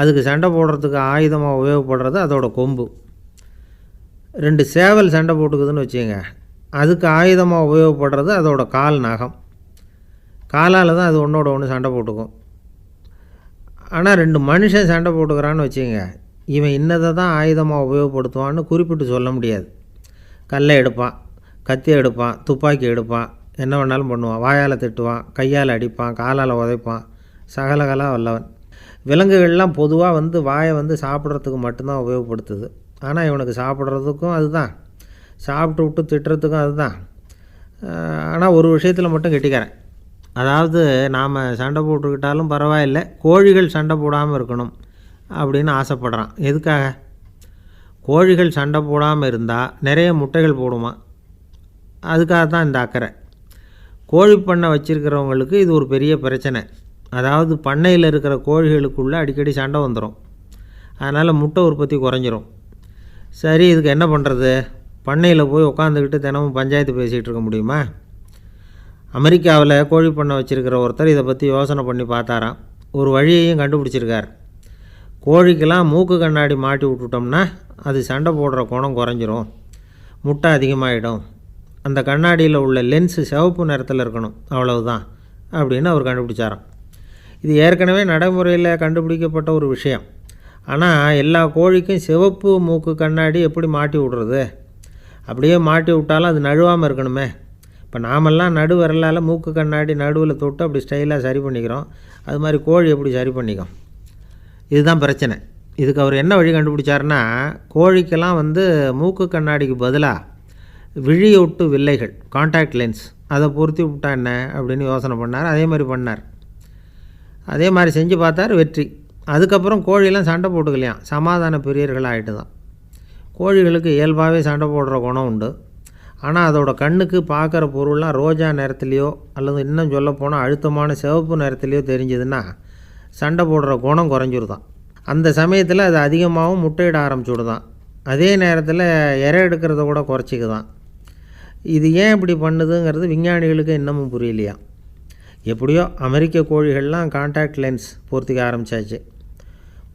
அதுக்கு சண்டை போடுறதுக்கு ஆயுதமாக உபயோகப்படுறது அதோட கொம்பு. 2 சேவல் சண்டை போட்டுக்குதுன்னு வச்சுக்கோங்க, அதுக்கு ஆயுதமாக உபயோகப்படுறது அதோட கால் நகம். காலால் தான் அது ஒன்றோட ஒன்று சண்டை போட்டுக்கும். ஆனால் 2 மனுஷன் சண்டை போட்டுக்கிறான்னு வச்சுக்கோங்க, இவன் இன்னதை தான் ஆயுதமாக உபயோகப்படுத்துவான்னு குறிப்பிட்டு சொல்ல முடியாது. கல்லை எடுப்பான், கத்தி எடுப்பான், துப்பாக்கி எடுப்பான், என்ன வேணாலும் பண்ணுவான். வாயால் திட்டுவான், கையால் அடிப்பான், காலால் உதைப்பான், சகலகலா வல்லவன். விலங்குகள்லாம் பொதுவாக வாயை சாப்பிட்றதுக்கு மட்டும்தான் உபயோகப்படுத்துது. ஆனால் இவனுக்கு சாப்பிட்றதுக்கும் அதுதான், சாப்பிட்டு விட்டு திட்டுறதுக்கும் அதுதான். ஆனால் ஒரு விஷயத்தில் மட்டும் கெட்டிக்கிறேன். அதாவது நாம் சண்டை போட்டுக்கிட்டாலும் பரவாயில்லை, கோழிகள் சண்டை போடாமல் இருக்கணும் அப்படின்னு ஆசைப்படுறான். எதுக்காக? கோழிகள் சண்டை போடாமல் இருந்தால் நிறைய முட்டைகள் போடுமா, அதுக்காக தான் இந்த அக்கறை. கோழி பண்ணை வச்சுருக்கிறவங்களுக்கு இது ஒரு பெரிய பிரச்சனை. அதாவது பண்ணையில் இருக்கிற கோழிகளுக்குள்ளே அடிக்கடி சண்டை வந்துடும், அதனால் முட்டை உற்பத்தி குறைஞ்சிரும். சரி, இதுக்கு என்ன பண்ணுறது? பண்ணையில் போய் உட்காந்துக்கிட்டு தினமும் பஞ்சாயத்து பேசிகிட்டு இருக்க முடியுமா? அமெரிக்காவில் கோழி பண்ணை வச்சுருக்கிற ஒருத்தர் இதை பற்றி யோசனை பண்ணி பார்த்தாராம். ஒரு வழியையும் கண்டுபிடிச்சிருக்கார். கோழிக்கெல்லாம் மூக்கு கண்ணாடி மாட்டி விட்டுட்டோம்னா அது சண்டை போடுற குணம் குறைஞ்சிரும், முட்டை அதிகமாகிடும். அந்த கண்ணாடியில் உள்ள லென்ஸு சிவப்பு நிறத்தில் இருக்கணும், அவ்வளவுதான் அப்படின்னு அவர் கண்டுபிடிச்சாராம். இது ஏற்கனவே நடைமுறையில் கண்டுபிடிக்கப்பட்ட ஒரு விஷயம். ஆனால் எல்லா கோழிக்கும் சிவப்பு மூக்கு கண்ணாடி எப்படி மாட்டி விடுறது? அப்படியே மாட்டி விட்டாலும் அது நழுவாமல் இருக்கணுமே. இப்போ நாமெல்லாம் நடு விரலால் மூக்கு கண்ணாடி நடுவில் தொட்டு அப்படி ஸ்டைலாக சரி பண்ணிக்கிறோம், அது மாதிரி கோழி எப்படி சரி பண்ணிக்கும்? இதுதான் பிரச்சனை. இதுக்கு அவர் என்ன வழி கண்டுபிடிச்சாருன்னா, கோழிக்கெல்லாம் மூக்கு கண்ணாடிக்கு பதிலாக விழியொட்டு வில்லைகள், காண்டாக்ட் லென்ஸ், அதை பொருத்தி விட்டா என்ன அப்படின்னு யோசனை பண்ணார். அதே மாதிரி பண்ணார். அதே மாதிரி செஞ்சு பார்த்தார், வெற்றி. அதுக்கப்புறம் கோழியெல்லாம் சண்டை போட்டுக்கலையாம், சமாதான பிரியர்கள் ஆகிட்டு தான். கோழிகளுக்கு இயல்பாகவே சண்டை போடுற குணம் உண்டு. ஆனால் அதோட கண்ணுக்கு பார்க்குற பொருள்லாம் ரோஜா நிறத்துலையோ அல்லது இன்னும் சொல்லப்போனால் அழுத்தமான சிவப்பு நிறத்துலையோ தெரிஞ்சதுன்னா சண்டை போடுற குணம் குறைஞ்சிருதான். அந்த சமயத்தில் அது அதிகமாகவும் முட்டையிட ஆரம்பிச்சுடுதான். அதே நேரத்தில் இறை எடுக்கிறத கூட குறைச்சிக்குதான். இது ஏன் இப்படி பண்ணுதுங்கிறது விஞ்ஞானிகளுக்கு இன்னமும் புரியலையா. எப்படியோ அமெரிக்க கோழிகள்லாம் காண்டாக்ட் லென்ஸ் பொருத்திக்க ஆரம்பித்தாச்சு.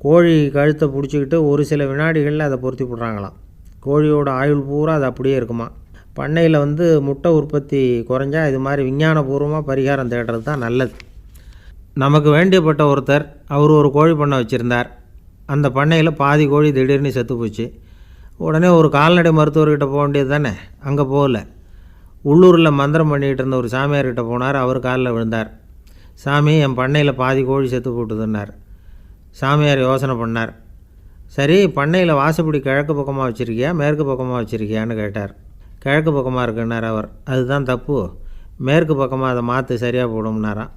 கோழி கழுத்தை பிடிச்சிக்கிட்டு ஒரு சில வினாடிகளில் அதை பொருத்தி விட்றாங்களாம். கோழியோட ஆயுள் பூரா அது அப்படியே இருக்குமா. பண்ணையில் முட்டை உற்பத்தி குறைஞ்சா இது மாதிரி விஞ்ஞானபூர்வமாக பரிகாரம் தேடுறது தான் நல்லது. நமக்கு வேண்டியப்பட்ட ஒருத்தர், அவர் ஒரு கோழி பண்ணை வச்சுருந்தார். அந்த பண்ணையில் பாதி கோழி திடீர்னு செத்து போச்சு. உடனே ஒரு கால்நடை மருத்துவர்கிட்ட போக வேண்டியது தானே, அங்கே போகல. உள்ளூரில் மந்திரம் பண்ணிகிட்டு இருந்த ஒரு சாமியார்கிட்ட போனார். அவர் காலில் விழுந்தார். சாமி, என் பண்ணையில் பாதி கோழி செத்து போட்டுதுன்னார். சாமியார் யோசனை பண்ணார். சரி, பண்ணையில் வாசப்படி கிழக்கு பக்கமாக வச்சுருக்கியா மேற்கு பக்கமாக வச்சுருக்கியான்னு கேட்டார். கிழக்கு பக்கமாக இருக்குன்னார் அவர். அதுதான் தப்பு, மேற்கு பக்கமாக அதை மாற்று, சரியாக போடும்னாராம்.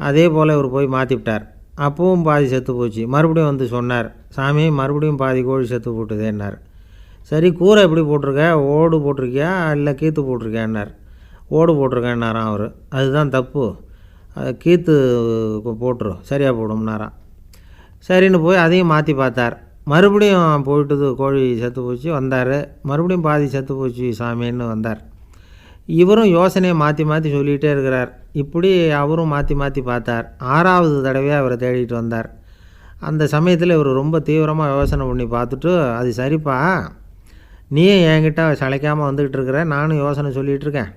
அதே போல் இவர் போய் மாற்றிவிட்டார். அப்பவும் பாதி செத்து போச்சு. மறுபடியும் சொன்னார், சாமி மறுபடியும் பாதி கோழி செத்து போட்டுதேன்னார். சரி, கூரை எப்படி போட்டிருக்க, ஓடு போட்டிருக்கியா இல்லை கீத்து போட்டிருக்கியான்னார். ஓடு போட்டிருக்கேன்னாராம் அவர். அதுதான் தப்பு, கீத்து போட்டுரு, சரியாக போடும்னாராம். சரின்னு போய் அதையும் மாற்றி பார்த்தார். மறுபடியும் போயிட்டுது, கோழி செத்து போச்சு. வந்தார், மறுபடியும் பாதி செத்து போச்சு சாமின்னு வந்தார். இவரும் யோசனையை மாற்றி மாற்றி சொல்லிகிட்டே இருக்கிறார். இப்படி அவரும் மாற்றி மாற்றி பார்த்தார். 6வது தடவையாக அவரை தேடிட்டு வந்தார். அந்த சமயத்தில் இவர் ரொம்ப தீவிரமாக யோசனை பண்ணி பார்த்துட்டு, அது சரிப்பா, நீயும் என்கிட்ட சளைக்காமல் வந்துக்கிட்டு இருக்கிற, நானும் யோசனை சொல்லிகிட்டு இருக்கேன்.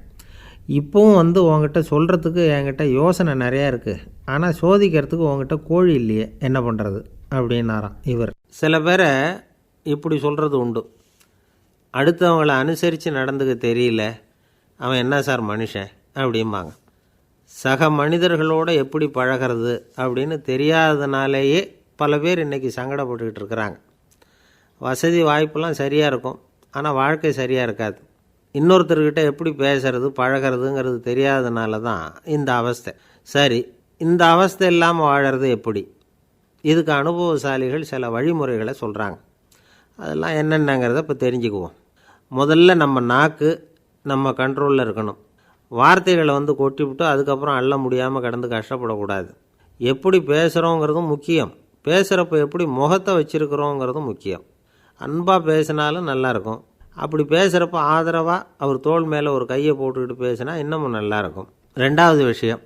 இப்போவும் வந்து உங்ககிட்ட சொல்கிறதுக்கு என்கிட்ட யோசனை நிறையா இருக்குது, ஆனால் சோதிக்கிறதுக்கு உங்ககிட்ட கோழி இல்லையே, என்ன பண்ணுறது அப்படின்னாராம் இவர். சில பேரை இப்படி சொல்கிறது உண்டு. அடுத்தவங்களை அனுசரித்து நடந்துக்க தெரியல, அவன் என்ன சார் மனுஷன் அப்படிம்பாங்க. சக மனிதர்களோடு எப்படி பழகிறது அப்படின்னு தெரியாததுனாலேயே பல பேர் இன்றைக்கி சங்கடப்பட்டுக்கிட்டு இருக்கிறாங்க. வசதி வாய்ப்பெல்லாம் சரியாக இருக்கும், ஆனால் வாழ்க்கை சரியாக இருக்காது. இன்னொருத்தர்கிட்ட எப்படி பேசுறது பழகிறதுங்கிறது தெரியாததுனால தான் இந்த அவஸ்தை. சரி, இந்த அவஸ்தை இல்லாமல் வாழறது எப்படி? இதுக்கு அனுபவசாலிகள் சில வழிமுறைகளை சொல்கிறாங்க. அதெல்லாம் என்னென்னங்கிறத இப்போ தெரிஞ்சுக்குவோம். முதல்ல நம்ம நாக்கு நம்ம கண்ட்ரோலில் இருக்கணும். வார்த்தைகளை வந்து கொட்டிவிட்டு அதுக்கப்புறம் அள்ள முடியாமல் கடந்து கஷ்டப்படக்கூடாது. எப்படி பேசுகிறோங்கிறதும் முக்கியம், பேசுகிறப்ப எப்படி முகத்தை வச்சுருக்கிறோங்கிறதும் முக்கியம். அன்பாக பேசினாலும் நல்லாயிருக்கும். அப்படி பேசுகிறப்ப ஆதரவாக அவர் தோள் மேலே ஒரு கையை போட்டுக்கிட்டு பேசினா இன்னமும் நல்லாயிருக்கும். ரெண்டாவது விஷயம்,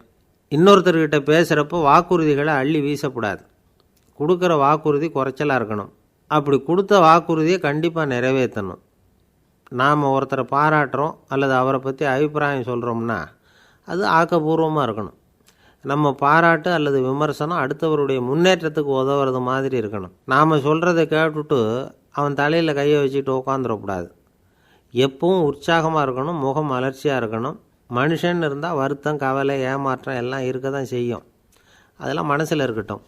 இன்னொருத்தர்கிட்ட பேசுகிறப்போ வாக்குறுதிகளை அள்ளி வீசக்கூடாது. கொடுக்குற வாக்குறுதி குறைச்சலாக இருக்கணும். அப்படி கொடுத்த வாக்குறுதியை கண்டிப்பாக நிறைவேற்றணும். நாம் ஒருத்தரை பாராட்டுறோம் அல்லது அவரை பற்றி அபிப்பிராயம் சொல்கிறோம்னா அது ஆக்கப்பூர்வமாக இருக்கணும். நம்ம பாராட்டு அல்லது விமர்சனம் அடுத்தவருடைய முன்னேற்றத்துக்கு உதவுறது மாதிரி இருக்கணும். நாம் சொல்கிறத கேட்டுட்டு அவன் தலையில் கையை வச்சுட்டு உட்காந்துடக்கூடாது. எப்பவும் உற்சாகமாக இருக்கணும், முகம் மலர்ச்சியாக இருக்கணும். மனுஷன் இருந்தால் வருத்தம், கவலை, ஏமாற்றம் எல்லாம் இருக்க தான் செய்யும். அதெல்லாம் மனசில் இருக்கட்டும்.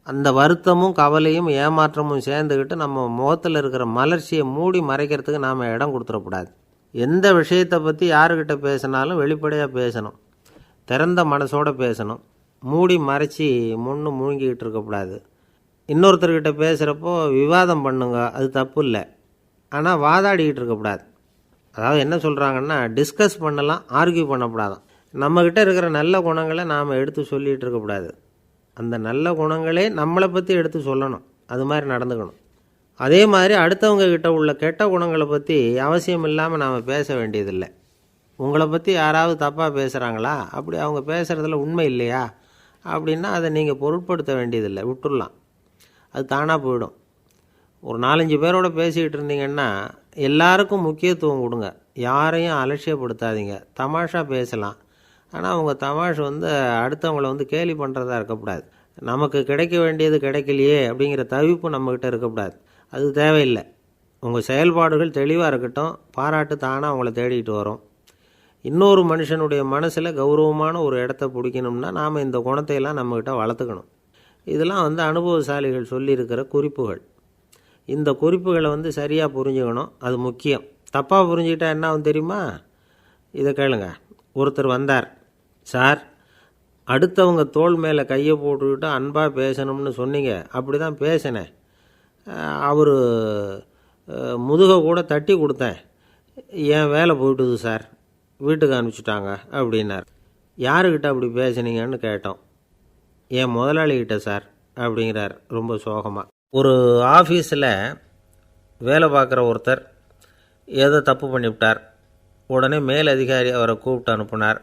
அந்த வருத்தமும் கவலையும் ஏமாற்றமும் சேர்ந்துக்கிட்டு நம்ம முகத்தில் இருக்கிற மலர்ச்சியை மூடி மறைக்கிறதுக்கு நாம் இடம் கொடுத்துடக்கூடாது. எந்த விஷயத்தை பற்றி யாருக்கிட்ட பேசினாலும் வெளிப்படையாக பேசணும், திறந்த மனசோடு பேசணும். மூடி மறைச்சி முன்னு முழுங்கிக்கிட்டு இருக்கக்கூடாது. இன்னொருத்தர்கிட்ட பேசுகிறப்போ விவாதம் பண்ணுங்க, அது தப்பு இல்லை, ஆனால் வாதாடிக்கிட்டு இருக்கக்கூடாது. அதாவது என்ன சொல்கிறாங்கன்னா, டிஸ்கஸ் பண்ணலாம், ஆர்கியூ பண்ணக்கூடாதான். நம்மக்கிட்ட இருக்கிற நல்ல குணங்களை நாம் எடுத்து சொல்லிகிட்டு இருக்கக்கூடாது. அந்த நல்ல குணங்களே நம்மளை பற்றி எடுத்து சொல்லணும், அது மாதிரி நடந்துக்கணும். அதே மாதிரி அடுத்தவங்க கிட்ட உள்ள கெட்ட குணங்களை பற்றி அவசியம் இல்லாமல் நாம் பேச வேண்டியதில்லை. உங்களை பற்றி யாராவது தப்பாக பேசுகிறாங்களா, அப்படி அவங்க பேசுகிறதுல உண்மை இல்லையா அப்படின்னா அதை நீங்கள் பொருட்படுத்த வேண்டியதில்லை, விட்டுடலாம். அது தானாக போயிடும். ஒரு 4-5 பேரோட பேசிக்கிட்டு இருந்தீங்கன்னா எல்லாருக்கும் முக்கியத்துவம் கொடுங்க, யாரையும் அலட்சியப்படுத்தாதீங்க. தமாஷா பேசலாம், ஆனால் அவங்க தமாஷ் வந்து அடுத்தவங்களை வந்து கேலி பண்ணுறதா இருக்கக்கூடாது. நமக்கு கிடைக்க வேண்டியது கிடைக்கலையே அப்படிங்கிற தவிப்பு நம்மக்கிட்ட இருக்கக்கூடாது, அது தேவையில்லை. உங்கள் செயல்பாடுகள் தெளிவாக இருக்கட்டும், பாராட்டு தானாக அவங்கள தேடிட்டு வரும். இன்னொரு மனுஷனுடைய மனசில் கௌரவமான ஒரு இடத்த பிடிக்கணும்னா நாம் இந்த குணத்தையெல்லாம் நம்மக்கிட்ட வளர்த்துக்கணும். இதெல்லாம் வந்து அனுபவசாலிகள் சொல்லியிருக்கிற குறிப்புகள். இந்த குறிப்புகளை வந்து சரியாக புரிஞ்சுக்கணும், அது முக்கியம். தப்பாக புரிஞ்சுக்கிட்டா என்ன ஆகும் தெரியுமா? இதை கேளுங்க. ஒருத்தர் வந்தார், சார் அடுத்தவங்க தோள் மேலே கையை போட்டுக்கிட்டு அன்பாக பேசணும்னு சொன்னீங்க, அப்படி தான் பேசினேன். அவர் முதுகை கூட தட்டி கொடுத்தேன், என் வேலை போயிட்டுது சார், வீட்டுக்கு அனுப்பிச்சிட்டாங்க அப்படின்னார். யாருக்கிட்ட அப்படி பேசுனீங்கன்னு கேட்டோம். என் முதலாளிகிட்ட சார் அப்படிங்கிறார் ரொம்ப சோகமாக. ஒரு ஆஃபீஸில் வேலை பார்க்குற ஒருத்தர் ஏதோ தப்பு பண்ணிவிட்டார். உடனே மேலதிகாரி அவரை கூப்பிட்டு அனுப்புனார்.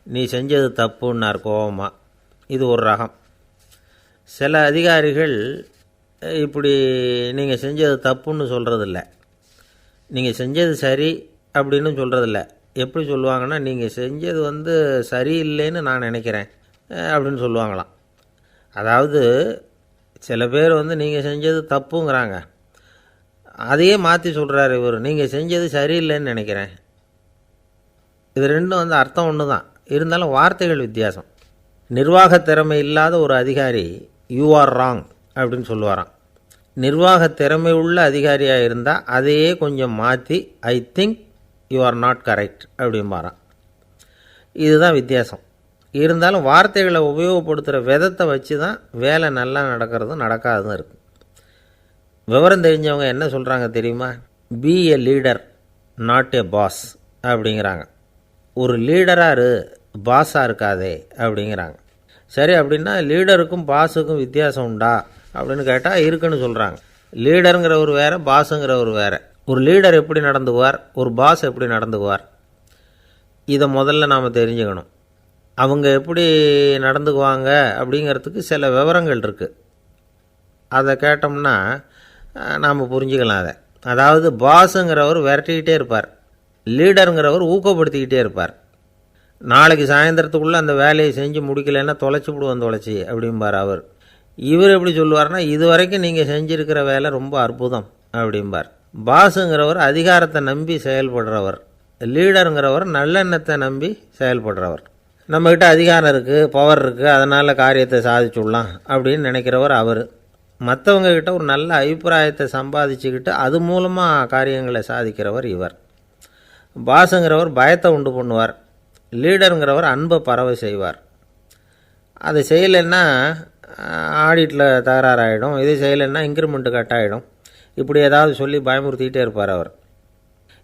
நீ செஞ்சது தப்புன்னார் கோபமாக. இது ஒரு ரகம். சில அதிகாரிகள் இப்படி நீங்கள் செஞ்சது தப்புன்னு சொல்கிறதில்ல, நீங்கள் செஞ்சது சரி அப்படின்னு சொல்கிறதில்ல. எப்படி சொல்லுவாங்கன்னா, நீங்கள் செஞ்சது வந்து சரியில்லைன்னு நான் நினைக்கிறேன் அப்படின்னு சொல்லுவாங்களாம். அதாவது சில பேர் வந்து நீங்கள் செஞ்சது தப்புங்கிறாங்க, அதையே மாற்றி சொல்கிறார் இவர், நீங்கள் செஞ்சது சரியில்லைன்னு நினைக்கிறேன். இது ரெண்டும் வந்து அர்த்தம் ஒன்று தான், இருந்தாலும் வார்த்தைகள் வித்தியாசம். நிர்வாக திறமை இல்லாத ஒரு அதிகாரி யூ ஆர் ராங் அப்படின்னு சொல்லுவாராம். நிர்வாக திறமை உள்ள அதிகாரியாக இருந்தால் அதையே கொஞ்சம் மாற்றி I think you are not correct அப்படிம்பாராம். இதுதான் வித்தியாசம். இருந்தாலும் வார்த்தைகளை உபயோகப்படுத்துகிற விதத்தை வச்சு தான் வேலை நல்லா நடக்கிறதும் நடக்காததும் இருக்குது. விவரம் தெரிஞ்சவங்க என்ன சொல்கிறாங்க தெரியுமா? Be a leader not a boss அப்படிங்கிறாங்க. ஒரு லீடராக இரு, பாஸாக இருக்காதே அப்படிங்கிறாங்க. சரி, அப்படின்னா லீடருக்கும் பாஸுக்கும் வித்தியாசம் உண்டா அப்படின்னு கேட்டால் இருக்குன்னு சொல்கிறாங்க. லீடருங்கிறவர் வேறு, பாஸுங்கிறவர் வேறு. ஒரு லீடர் எப்படி நடந்துக்குவார், ஒரு பாஸ் எப்படி நடந்துக்குவார், இதை முதல்ல நாம் தெரிஞ்சுக்கணும். அவங்க எப்படி நடந்துக்குவாங்க அப்படிங்கிறதுக்கு சில விவரங்கள் இருக்குது. அதை கேட்டோம்னா நாம் புரிஞ்சுக்கலாம் அதை. அதாவது பாஸுங்கிறவர் விரட்டிக்கிட்டே இருப்பார், லீடருங்கிறவர் ஊக்கப்படுத்திக்கிட்டே இருப்பார். நாளைக்கு சாயந்தரத்துக்குள்ளே அந்த வேலையை செஞ்சு முடிக்கலைன்னா தொலைச்சி அப்படிம்பார் அவர். இவர் எப்படி சொல்லுவார்னா, இது வரைக்கும் நீங்கள் செஞ்சுருக்கிற வேலை ரொம்ப அற்புதம் அப்படிம்பார். பாஸுங்கிறவர் அதிகாரத்தை நம்பி செயல்படுறவர், லீடருங்கிறவர் நல்லெண்ணத்தை நம்பி செயல்படுறவர். நம்மக்கிட்ட அதிகாரம் இருக்குது, பவர் இருக்குது, அதனால் காரியத்தை சாதிச்சுடலாம் அப்படின்னு நினைக்கிறவர் அவர். மற்றவங்கக்கிட்ட ஒரு நல்ல அபிப்பிராயத்தை சம்பாதிச்சுக்கிட்டு அது மூலமாக காரியங்களை சாதிக்கிறவர் இவர். பாஸுங்கிறவர் பயத்தை உண்டு பண்ணுவார், லீடருங்கிறவர் அன்பை பரவ செய்வார். அதை செய்யலைன்னா ஆடிட்டில் தகராறாயிடும், இது செய்யலைன்னா இன்க்ரிமெண்ட்டு கட் ஆகிடும், இப்படி ஏதாவது சொல்லி பயமுறுத்திக்கிட்டே இருப்பார் அவர்.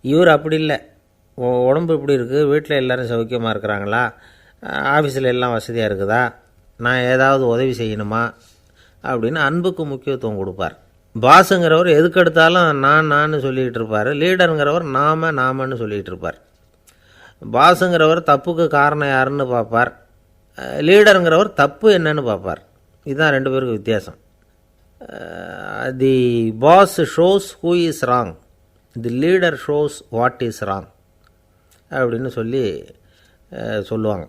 இவர் அப்படி இல்லை. உடம்பு இப்படி இருக்குது, வீட்டில் எல்லோரும் சௌக்கியமாக இருக்கிறாங்களா, ஆஃபீஸில் எல்லாம் வசதியாக இருக்குதா, நான் ஏதாவது உதவி செய்யணுமா அப்படின்னு அன்புக்கு முக்கியத்துவம் கொடுப்பார். பாஸுங்கிறவர் எதுக்கெடுத்தாலும் நான் சொல்லிகிட்டு இருப்பார், லீடருங்கிறவர் நாமன்னு சொல்லிகிட்டு இருப்பார். பாஸுங்கிறவர் தப்புக்கு காரணம் யாருன்னு பார்ப்பார், லீடருங்கிறவர் தப்பு என்னன்னு பார்ப்பார். இதுதான் ரெண்டு பேருக்கு வித்தியாசம். The boss shows who is wrong, the leader shows what is wrong அப்படின்னு சொல்லுவாங்க.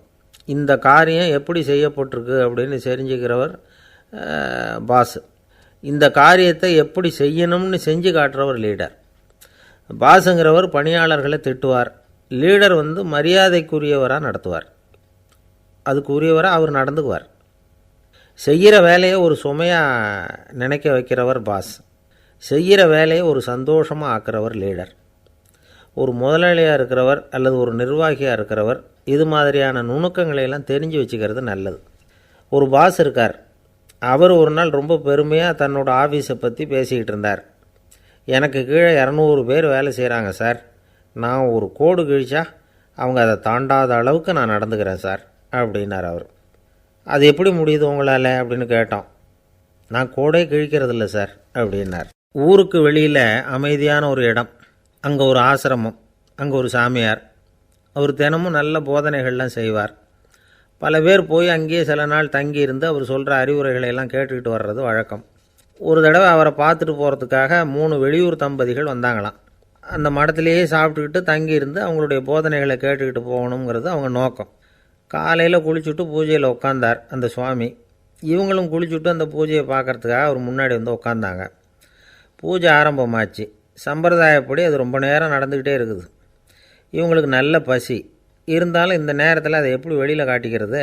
இந்த காரியம் எப்படி செய்யப்பட்டிருக்கு அப்படின்னு தெரிஞ்சுக்கிறவர் பாஸ், இந்த காரியத்தை எப்படி செய்யணும்னு செஞ்சு காட்டுறவர் லீடர். பாஸுங்கிறவர் பணியாளர்களை திட்டுவார், லீடர் மரியாதைக்குரியவராக நடத்துவார், அதுக்குரியவராக அவர் நடந்துக்குவார். செய்கிற வேலையை ஒரு சுமையாக நினைக்க வைக்கிறவர் பாஸ், செய்கிற வேலையை ஒரு சந்தோஷமாக ஆக்கிறவர் லீடர். ஒரு முதலாளியாக இருக்கிறவர் அல்லது ஒரு நிர்வாகியாக இருக்கிறவர் இது மாதிரியான நுணுக்கங்களையெல்லாம் தெரிஞ்சு வச்சுக்கிறது நல்லது. ஒரு பாஸ் இருக்கார், அவர் ஒரு நாள் ரொம்ப பெருமையாக தன்னோட ஆஃபீஸை பற்றி பேசிக்கிட்டு இருந்தார். எனக்கு கீழே 200 பேர் வேலை செய்கிறாங்க சார், நான் ஒரு கோடு கிழிச்சா அவங்க அதை தாண்டாத அளவுக்கு நான் நடந்துக்கிறேன் சார் அப்படின்னார் அவர். அது எப்படி முடியுது உங்களால் அப்படின்னு கேட்டோம். நான் கோடே கிழிக்கிறதில்ல சார் அப்படின்னார். ஊருக்கு வெளியில் அமைதியான ஒரு இடம், அங்கே ஒரு ஆசிரமம், அங்கே ஒரு சாமியார், அவர் தினமும் நல்ல போதனைகள்லாம் செய்வார். பல பேர் போய் அங்கேயே சில நாள் தங்கி இருந்து அவர் சொல்கிற அறிவுரைகளை எல்லாம் கேட்டுக்கிட்டு வர்றது வழக்கம். ஒரு தடவை அவரை பார்த்துட்டு போகிறதுக்காக 3 வெளியூர் தம்பதிகள் வந்தாங்களாம். அந்த மடத்திலேயே சாப்பிட்டுக்கிட்டு தங்கி இருந்து அவங்களுடைய போதனைகளை கேட்டுக்கிட்டு போகணுங்கிறது அவங்க நோக்கம். காலையில் குளிச்சுட்டு பூஜையில் உட்காந்தார் அந்த சுவாமி. இவங்களும் குளிச்சுட்டு அந்த பூஜையை பார்க்குறதுக்காக அவர் முன்னாடி உட்காந்தாங்க. பூஜை ஆரம்பமாச்சு. சம்பிரதாயப்படி அது ரொம்ப நேரம் நடந்துக்கிட்டே இருக்குது. இவங்களுக்கு நல்ல பசி இருந்தாலும் இந்த நேரத்தில் அதை எப்படி வெளியில் காட்டிக்கிறது,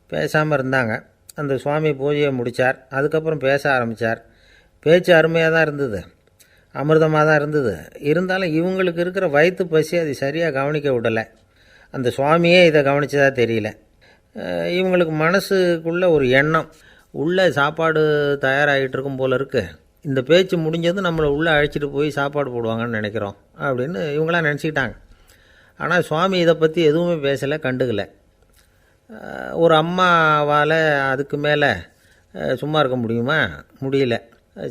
பேசாமல் இருந்தாங்க. அந்த சுவாமி பூஜையை முடித்தார். அதுக்கப்புறம் பேச ஆரம்பித்தார். பேச்சு அருமையாக தான் இருந்தது, அமிர்தமாக தான் இருந்தது. இருந்தாலும் இவங்களுக்கு இருக்கிற வயிற்று பசி அது சரியாக கவனிக்க விடலை. அந்த சுவாமியே இதை கவனித்ததா தெரியல. இவங்களுக்கு மனசுக்குள்ளே ஒரு எண்ணம், உள்ளே சாப்பாடு தயாராகிட்டு இருக்கும் போல இருக்குது, இந்த பேச்சு முடிஞ்சது நம்மளை உள்ளே அழைச்சிட்டு போய் சாப்பாடு போடுவாங்கன்னு நினைக்கிறோம் அப்படின்னு இவங்களாம் நினச்சிக்கிட்டாங்க. ஆனால் சுவாமி இதை பற்றி எதுவுமே பேசலை, கண்டுக்கலை. ஒரு அம்மாவால் அதுக்கு மேலே சும்மா இருக்க முடியுமா? முடியல.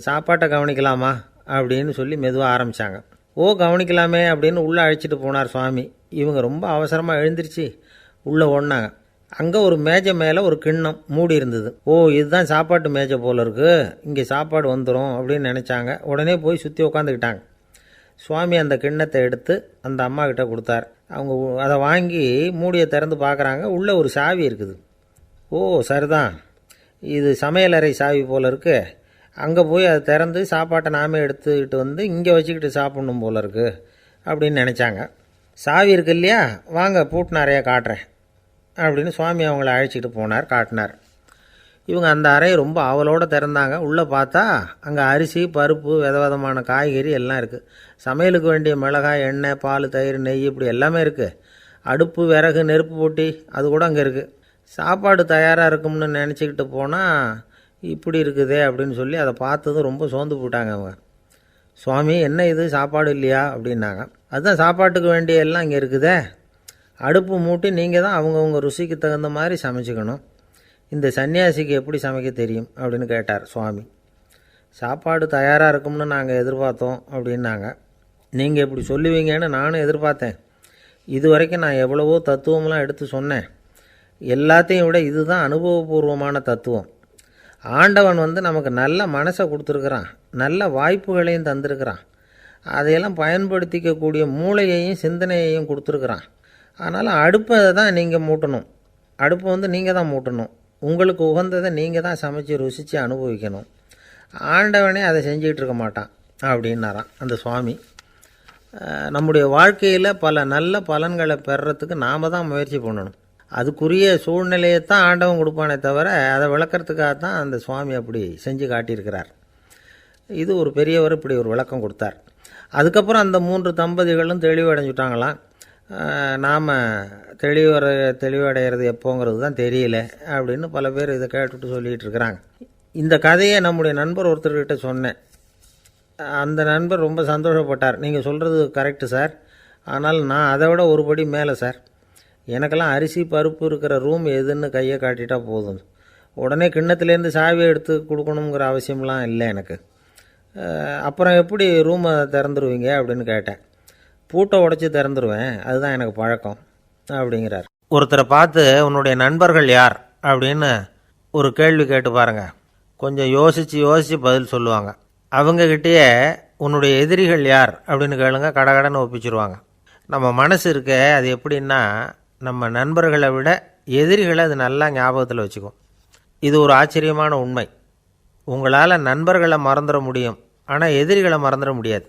சாப்பாட்டை கவனிக்கலாமா அப்படின்னு சொல்லி மெதுவாக ஆரம்பித்தாங்க. கவனிக்கலாமே அப்படின்னு உள்ளே அழைச்சிட்டு போனார் சுவாமி. இவங்க ரொம்ப அவசரமாக எழுந்திரிச்சு உள்ளே ஓடினாங்க. அங்கே ஒரு மேஜை மேலே ஒரு கிண்ணம் மூடி இருந்தது. இதுதான் சாப்பாட்டு மேஜை போல் இருக்குது, இங்கே சாப்பாடு வந்துடும் அப்படின்னு நினச்சாங்க. உடனே போய் சுற்றி உட்காந்துக்கிட்டாங்க. சுவாமி அந்த கிண்ணத்தை எடுத்து அந்த அம்மா கிட்ட கொடுத்தார். அவங்க அதை வாங்கி மூடியை திறந்து பார்க்குறாங்க. உள்ளே ஒரு சாவி இருக்குது. சரிதான், இது சமையலறை சாவி போல் இருக்குது, அங்கே போய் அதை திறந்து சாப்பாட்டை நாமே எடுத்துக்கிட்டு இங்கே வச்சுக்கிட்டு சாப்பிட்ணும் போல் இருக்குது அப்படின்னு நினச்சாங்க. சாவி இருக்கு இல்லையா, வாங்க பூட்டு நிறையா காட்டுறேன் அப்படின்னு சுவாமி அவங்கள அழைச்சிட்டு போனார், காட்டினார். இவங்க அந்த அறையை ரொம்ப ஆவலோடு திறந்தாங்க. உள்ளே பார்த்தா அங்கே அரிசி, பருப்பு, விதவிதமான காய்கறி எல்லாம் இருக்குது. சமையலுக்கு வேண்டிய மிளகாய், எண்ணெய், பால், தயிர், நெய் இப்படி எல்லாமே இருக்குது. அடுப்பு, விறகு, நெருப்பு போட்டி அது கூட அங்கே இருக்குது. சாப்பாடு தயாராக இருக்கும்னு நினச்சிக்கிட்டு போனால் இப்படி இருக்குதே அப்படின்னு சொல்லி அதை பார்த்ததும் ரொம்ப சோர்ந்து போட்டாங்க அவங்க. சுவாமி, என்ன இது சாப்பாடு இல்லையா அப்படின்னாங்க. அதுதான் சாப்பாட்டுக்கு வேண்டிய எல்லாம் இங்கே இருக்குதே, அடுப்பு மூட்டி நீங்கள் தான் அவங்கவுங்க ருசிக்கு தகுந்த மாதிரி சமைச்சிக்கணும், இந்த சன்னியாசிக்கு எப்படி சமைக்க தெரியும் அப்படின்னு கேட்டார் சுவாமி. சாப்பாடு தயாராக இருக்கும்னு நாங்கள் எதிர்பார்த்தோம் அப்படின்னாங்க. நீங்கள் இப்படி சொல்லுவீங்கன்னு நானும் எதிர்பார்த்தேன். இது வரைக்கும் நான் எவ்வளவோ தத்துவம்லாம் எடுத்து சொன்னேன், எல்லாத்தையும் விட இதுதான் அனுபவபூர்வமான தத்துவம். ஆண்டவன் நமக்கு நல்ல மனசை கொடுத்துருக்குறான், நல்ல வாய்ப்புகளையும் தந்திருக்கிறான், அதையெல்லாம் பயன்படுத்திக்கக்கூடிய மூளையையும் சிந்தனையையும் கொடுத்துருக்குறான். அதனால் அடுப்பை தான் நீங்கள் மூட்டணும், அடுப்பை நீங்கள் தான் மூட்டணும், உங்களுக்கு உகந்ததை நீங்கள் தான் சமைச்சு ருசித்து அனுபவிக்கணும். ஆண்டவனே அதை செஞ்சுக்கிட்டு இருக்க மாட்டான் அப்படின்னாராம் அந்த சுவாமி. நம்முடைய வாழ்க்கையில் பல நல்ல பலன்களை பெறுறதுக்கு நாம் தான் முயற்சி பண்ணணும். அதுக்குரிய சூழ்நிலையை தான் ஆண்டவன் கொடுப்பானே தவிர அதை விளக்கிறதுக்காக தான் அந்த சுவாமி அப்படி செஞ்சு காட்டியிருக்கிறார். இது ஒரு பெரியவர் இப்படி ஒரு விளக்கம் கொடுத்தார். அதுக்கப்புறம் அந்த 3 தம்பதிகளும் தெளிவடைஞ்சுட்டாங்களாம். நாம் தெளிவடைகிறது எப்போங்கிறது தான் தெரியல அப்படின்னு பல பேர் இதை கேட்டுட்டு சொல்லிகிட்டு இருக்கிறாங்க. இந்த கதையை நம்முடைய நண்பர் ஒருத்தர்கிட்ட சொன்னேன். அந்த நண்பர் ரொம்ப சந்தோஷப்பட்டார். நீங்கள் சொல்கிறது கரெக்டு சார், ஆனால் நான் அதை விட ஒரு படி மேலே சார். எனக்கெல்லாம் அரிசி பருப்பு இருக்கிற ரூம் எதுன்னு கையை காட்டிட்டா போதும், உடனே கிண்ணத்துலேருந்து சாவியை எடுத்து கொடுக்கணுங்கிற அவசியம்லாம் இல்லை எனக்கு. அப்புறம் எப்படி ரூமை திறந்துருவீங்க அப்படின்னு கேட்டேன். பூட்டை உடச்சி திறந்துருவேன், அதுதான் எனக்கு பழக்கம் அப்படிங்கிறார். ஒருத்தரை பார்த்து உன்னுடைய நண்பர்கள் யார் அப்படின்னு ஒரு கேள்வி கேட்டு பாருங்கள், கொஞ்சம் யோசித்து பதில் சொல்லுவாங்க. அவங்கக்கிட்டேயே உன்னுடைய எதிரிகள் யார் அப்படின்னு கேளுங்க, கடகடன்னு ஒப்பிச்சிருவாங்க. நம்ம மனசு இருக்க அது எப்படின்னா, நம்ம நண்பர்களை விட எதிரிகளை அது நல்லா ஞாபகத்தில் வச்சுக்கும். இது ஒரு ஆச்சரியமான உண்மை. உங்களால் நண்பர்களை மறந்துட முடியும், ஆனால் எதிரிகளை மறந்துட முடியாது.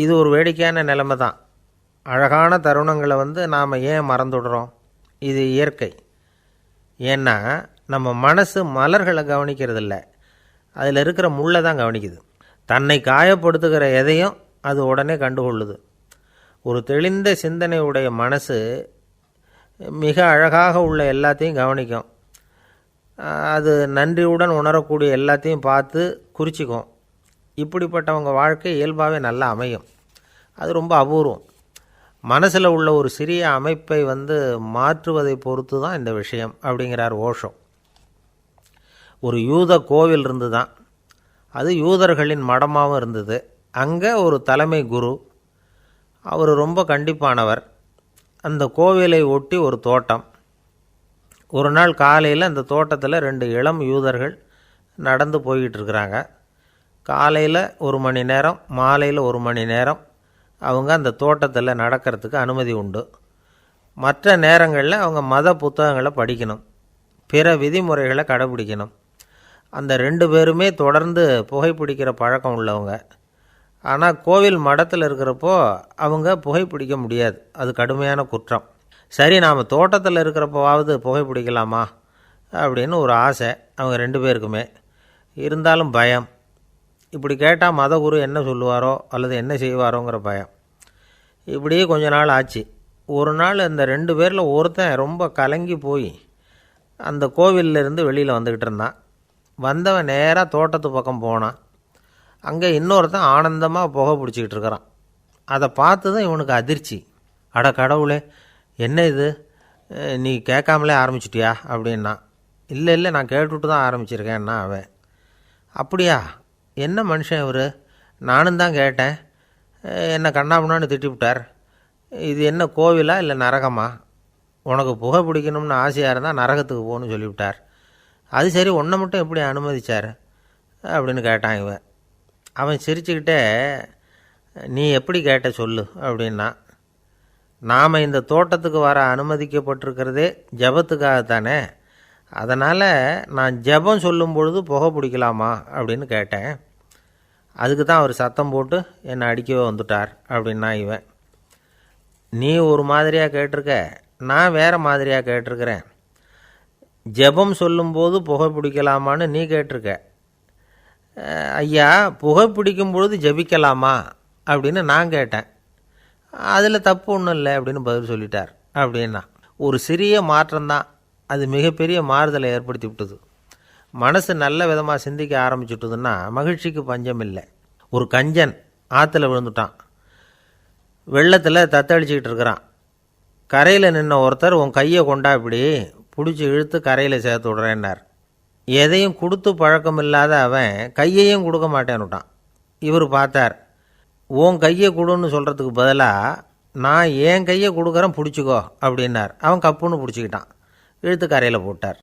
இது ஒரு வேடிக்கையான நிலைமை தான். அழகான தருணங்களை நாம் ஏன் மறந்துடுறோம்? இது இயற்கை. ஏன்னா நம்ம மனசு மலர்களை கவனிக்கிறதில்ல, அதில் இருக்கிற முள்ளை தான் கவனிக்குது. தன்னை காயப்படுத்துகிற எதையும் அது உடனே கண்டுகொள்ளுது. ஒரு தெளிந்த சிந்தனையுடைய மனசு மிக அழகாக உள்ள எல்லாத்தையும் கவனிக்கும். அது நன்றியுடன் உணரக்கூடிய எல்லாத்தையும் பார்த்து குறிச்சிக்கும். இப்படிப்பட்டவங்க வாழ்க்கை இயல்பாகவே நல்லா அமையும். அது ரொம்ப அபூர்வம். மனசில் உள்ள ஒரு சிறிய அமைப்பை மாற்றுவதை பொறுத்து தான் இந்த விஷயம் அப்படிங்கிறார் ஓஷோ. ஒரு யூத கோவில் இருந்து தான், அது யூதர்களின் மடமாகவும் இருந்தது. அங்கே ஒரு தலைமை குரு, அவர் ரொம்ப கண்டிப்பானவர். அந்த கோவிலை ஒட்டி ஒரு தோட்டம். ஒரு நாள் காலையில் அந்த தோட்டத்தில் 2 இளம் யூதர்கள் நடந்து போய்கிட்டு இருக்கிறாங்க. காலையில் 1 மணி நேரம், மாலையில் 1 மணி நேரம் அவங்க அந்த தோட்டத்தில் நடக்கிறதுக்கு அனுமதி உண்டு. மற்ற நேரங்களில் அவங்க மத புத்தகங்களை படிக்கணும், பிற விதிமுறைகளை கடைபிடிக்கணும். அந்த 2 பேருமே தொடர்ந்து புகைப்பிடிக்கிற பழக்கம் உள்ளவங்க. ஆனால் கோவில் மடத்தில் இருக்கிறப்போ அவங்க புகைப்பிடிக்க முடியாது, அது கடுமையான குற்றம். சரி, நாம் தோட்டத்தில் இருக்கிறப்போவாவது புகைப்பிடிக்கலாமா அப்படின்னு ஒரு ஆசை அவங்க 2 பேருக்குமே. இருந்தாலும் பயம். இப்படி கேட்டால் மதகுரு என்ன சொல்லுவாரோ அல்லது என்ன செய்வாரோங்கிற பயம். இப்படியே கொஞ்ச நாள் ஆச்சு. ஒரு நாள் அந்த 2 பேரில் ஒருத்தன் ரொம்ப கலங்கி போய் அந்த கோவிலிருந்து வெளியில் வந்துக்கிட்டு இருந்தான். வந்தவன் நேராக தோட்டத்து பக்கம் போனான். அங்கே இன்னொருத்தன் ஆனந்தமாக புகை பிடிச்சிக்கிட்டு இருக்கிறான். அதை பார்த்து தான் இவனுக்கு அதிர்ச்சி. அட கடவுளே, என்ன இது, நீ கேட்காமலே ஆரம்பிச்சிட்டியா அப்படின்னா. இல்லை நான் கேட்டுவிட்டு தான் ஆரம்பிச்சிருக்கேன்னா அவன். அப்படியா, என்ன மனுஷன் இவர், நானும் தான் கேட்டேன், என்ன கண்ணாமுன்னான்னு திட்டிவிட்டார். இது என்ன கோவிலா இல்லை நரகமா? உனக்கு புகை பிடிக்கணும்னு ஆசையாக இருந்தால் நரகத்துக்கு போகணும்னு சொல்லிவிட்டார். அது சரி, உன்னை மட்டும் எப்படி அனுமதிச்சார் அப்படின்னு கேட்டான் இவன். அவன் சிரிச்சுக்கிட்டே, நீ எப்படி கேட்ட சொல்லு அப்படின்னா. நாம் இந்த தோட்டத்துக்கு வர அனுமதிக்கப்பட்டிருக்கிறதே ஜபத்துக்காகத்தானே, அதனால் நான் ஜபம் சொல்லும் பொழுது புகை பிடிக்கலாமா அப்படின்னு கேட்டேன். அதுக்கு தான் அவர் சத்தம் போட்டு என்னை அடிக்கவே வந்துட்டார் அப்படின்னா இவன். நீ ஒரு மாதிரியாக கேட்டிருக்க, நான் வேறு மாதிரியாக கேட்டிருக்கிறேன். ஜெபம் சொல்லும்போது புகை பிடிக்கலாமான்னு நீ கேட்டிருக்க. ஐயா, புகை பிடிக்கும் பொழுது ஜபிக்கலாமா அப்படின்னு நான் கேட்டேன். அதில் தப்பு ஒன்றும் இல்லை அப்படின்னு பதில் சொல்லிட்டார் அப்படின்னா. ஒரு சிறிய மாற்றம்தான் அது மிகப்பெரிய மாறுதலை ஏற்படுத்தி விட்டது. மனசு நல்ல விதமாக சிந்திக்க ஆரம்பிச்சுட்டுதுன்னா மகிழ்ச்சிக்கு பஞ்சம் இல்லை. ஒரு கஞ்சன் ஆற்றுல விழுந்துட்டான், வெள்ளத்தில் தத்தளிச்சிக்கிட்டு இருக்கிறான். கரையில் நின்ன ஒருத்தர், உன் கையை கொண்டா இப்படி பிடிச்சி இழுத்து கரையில் சேர்த்து விட்றேன்னார். எதையும் கொடுத்து பழக்கம் இல்லாத அவன் கையையும் கொடுக்க மாட்டேன்னுட்டான். இவர் பார்த்தார், உன் கையை கொடுன்னு சொல்கிறதுக்கு பதிலாக நான் என் கையை கொடுக்குறேன் பிடிச்சிக்கோ அப்படின்னார். அவன் கப்புன்னு பிடிச்சிக்கிட்டான், இழுத்து கரையில் போட்டார்.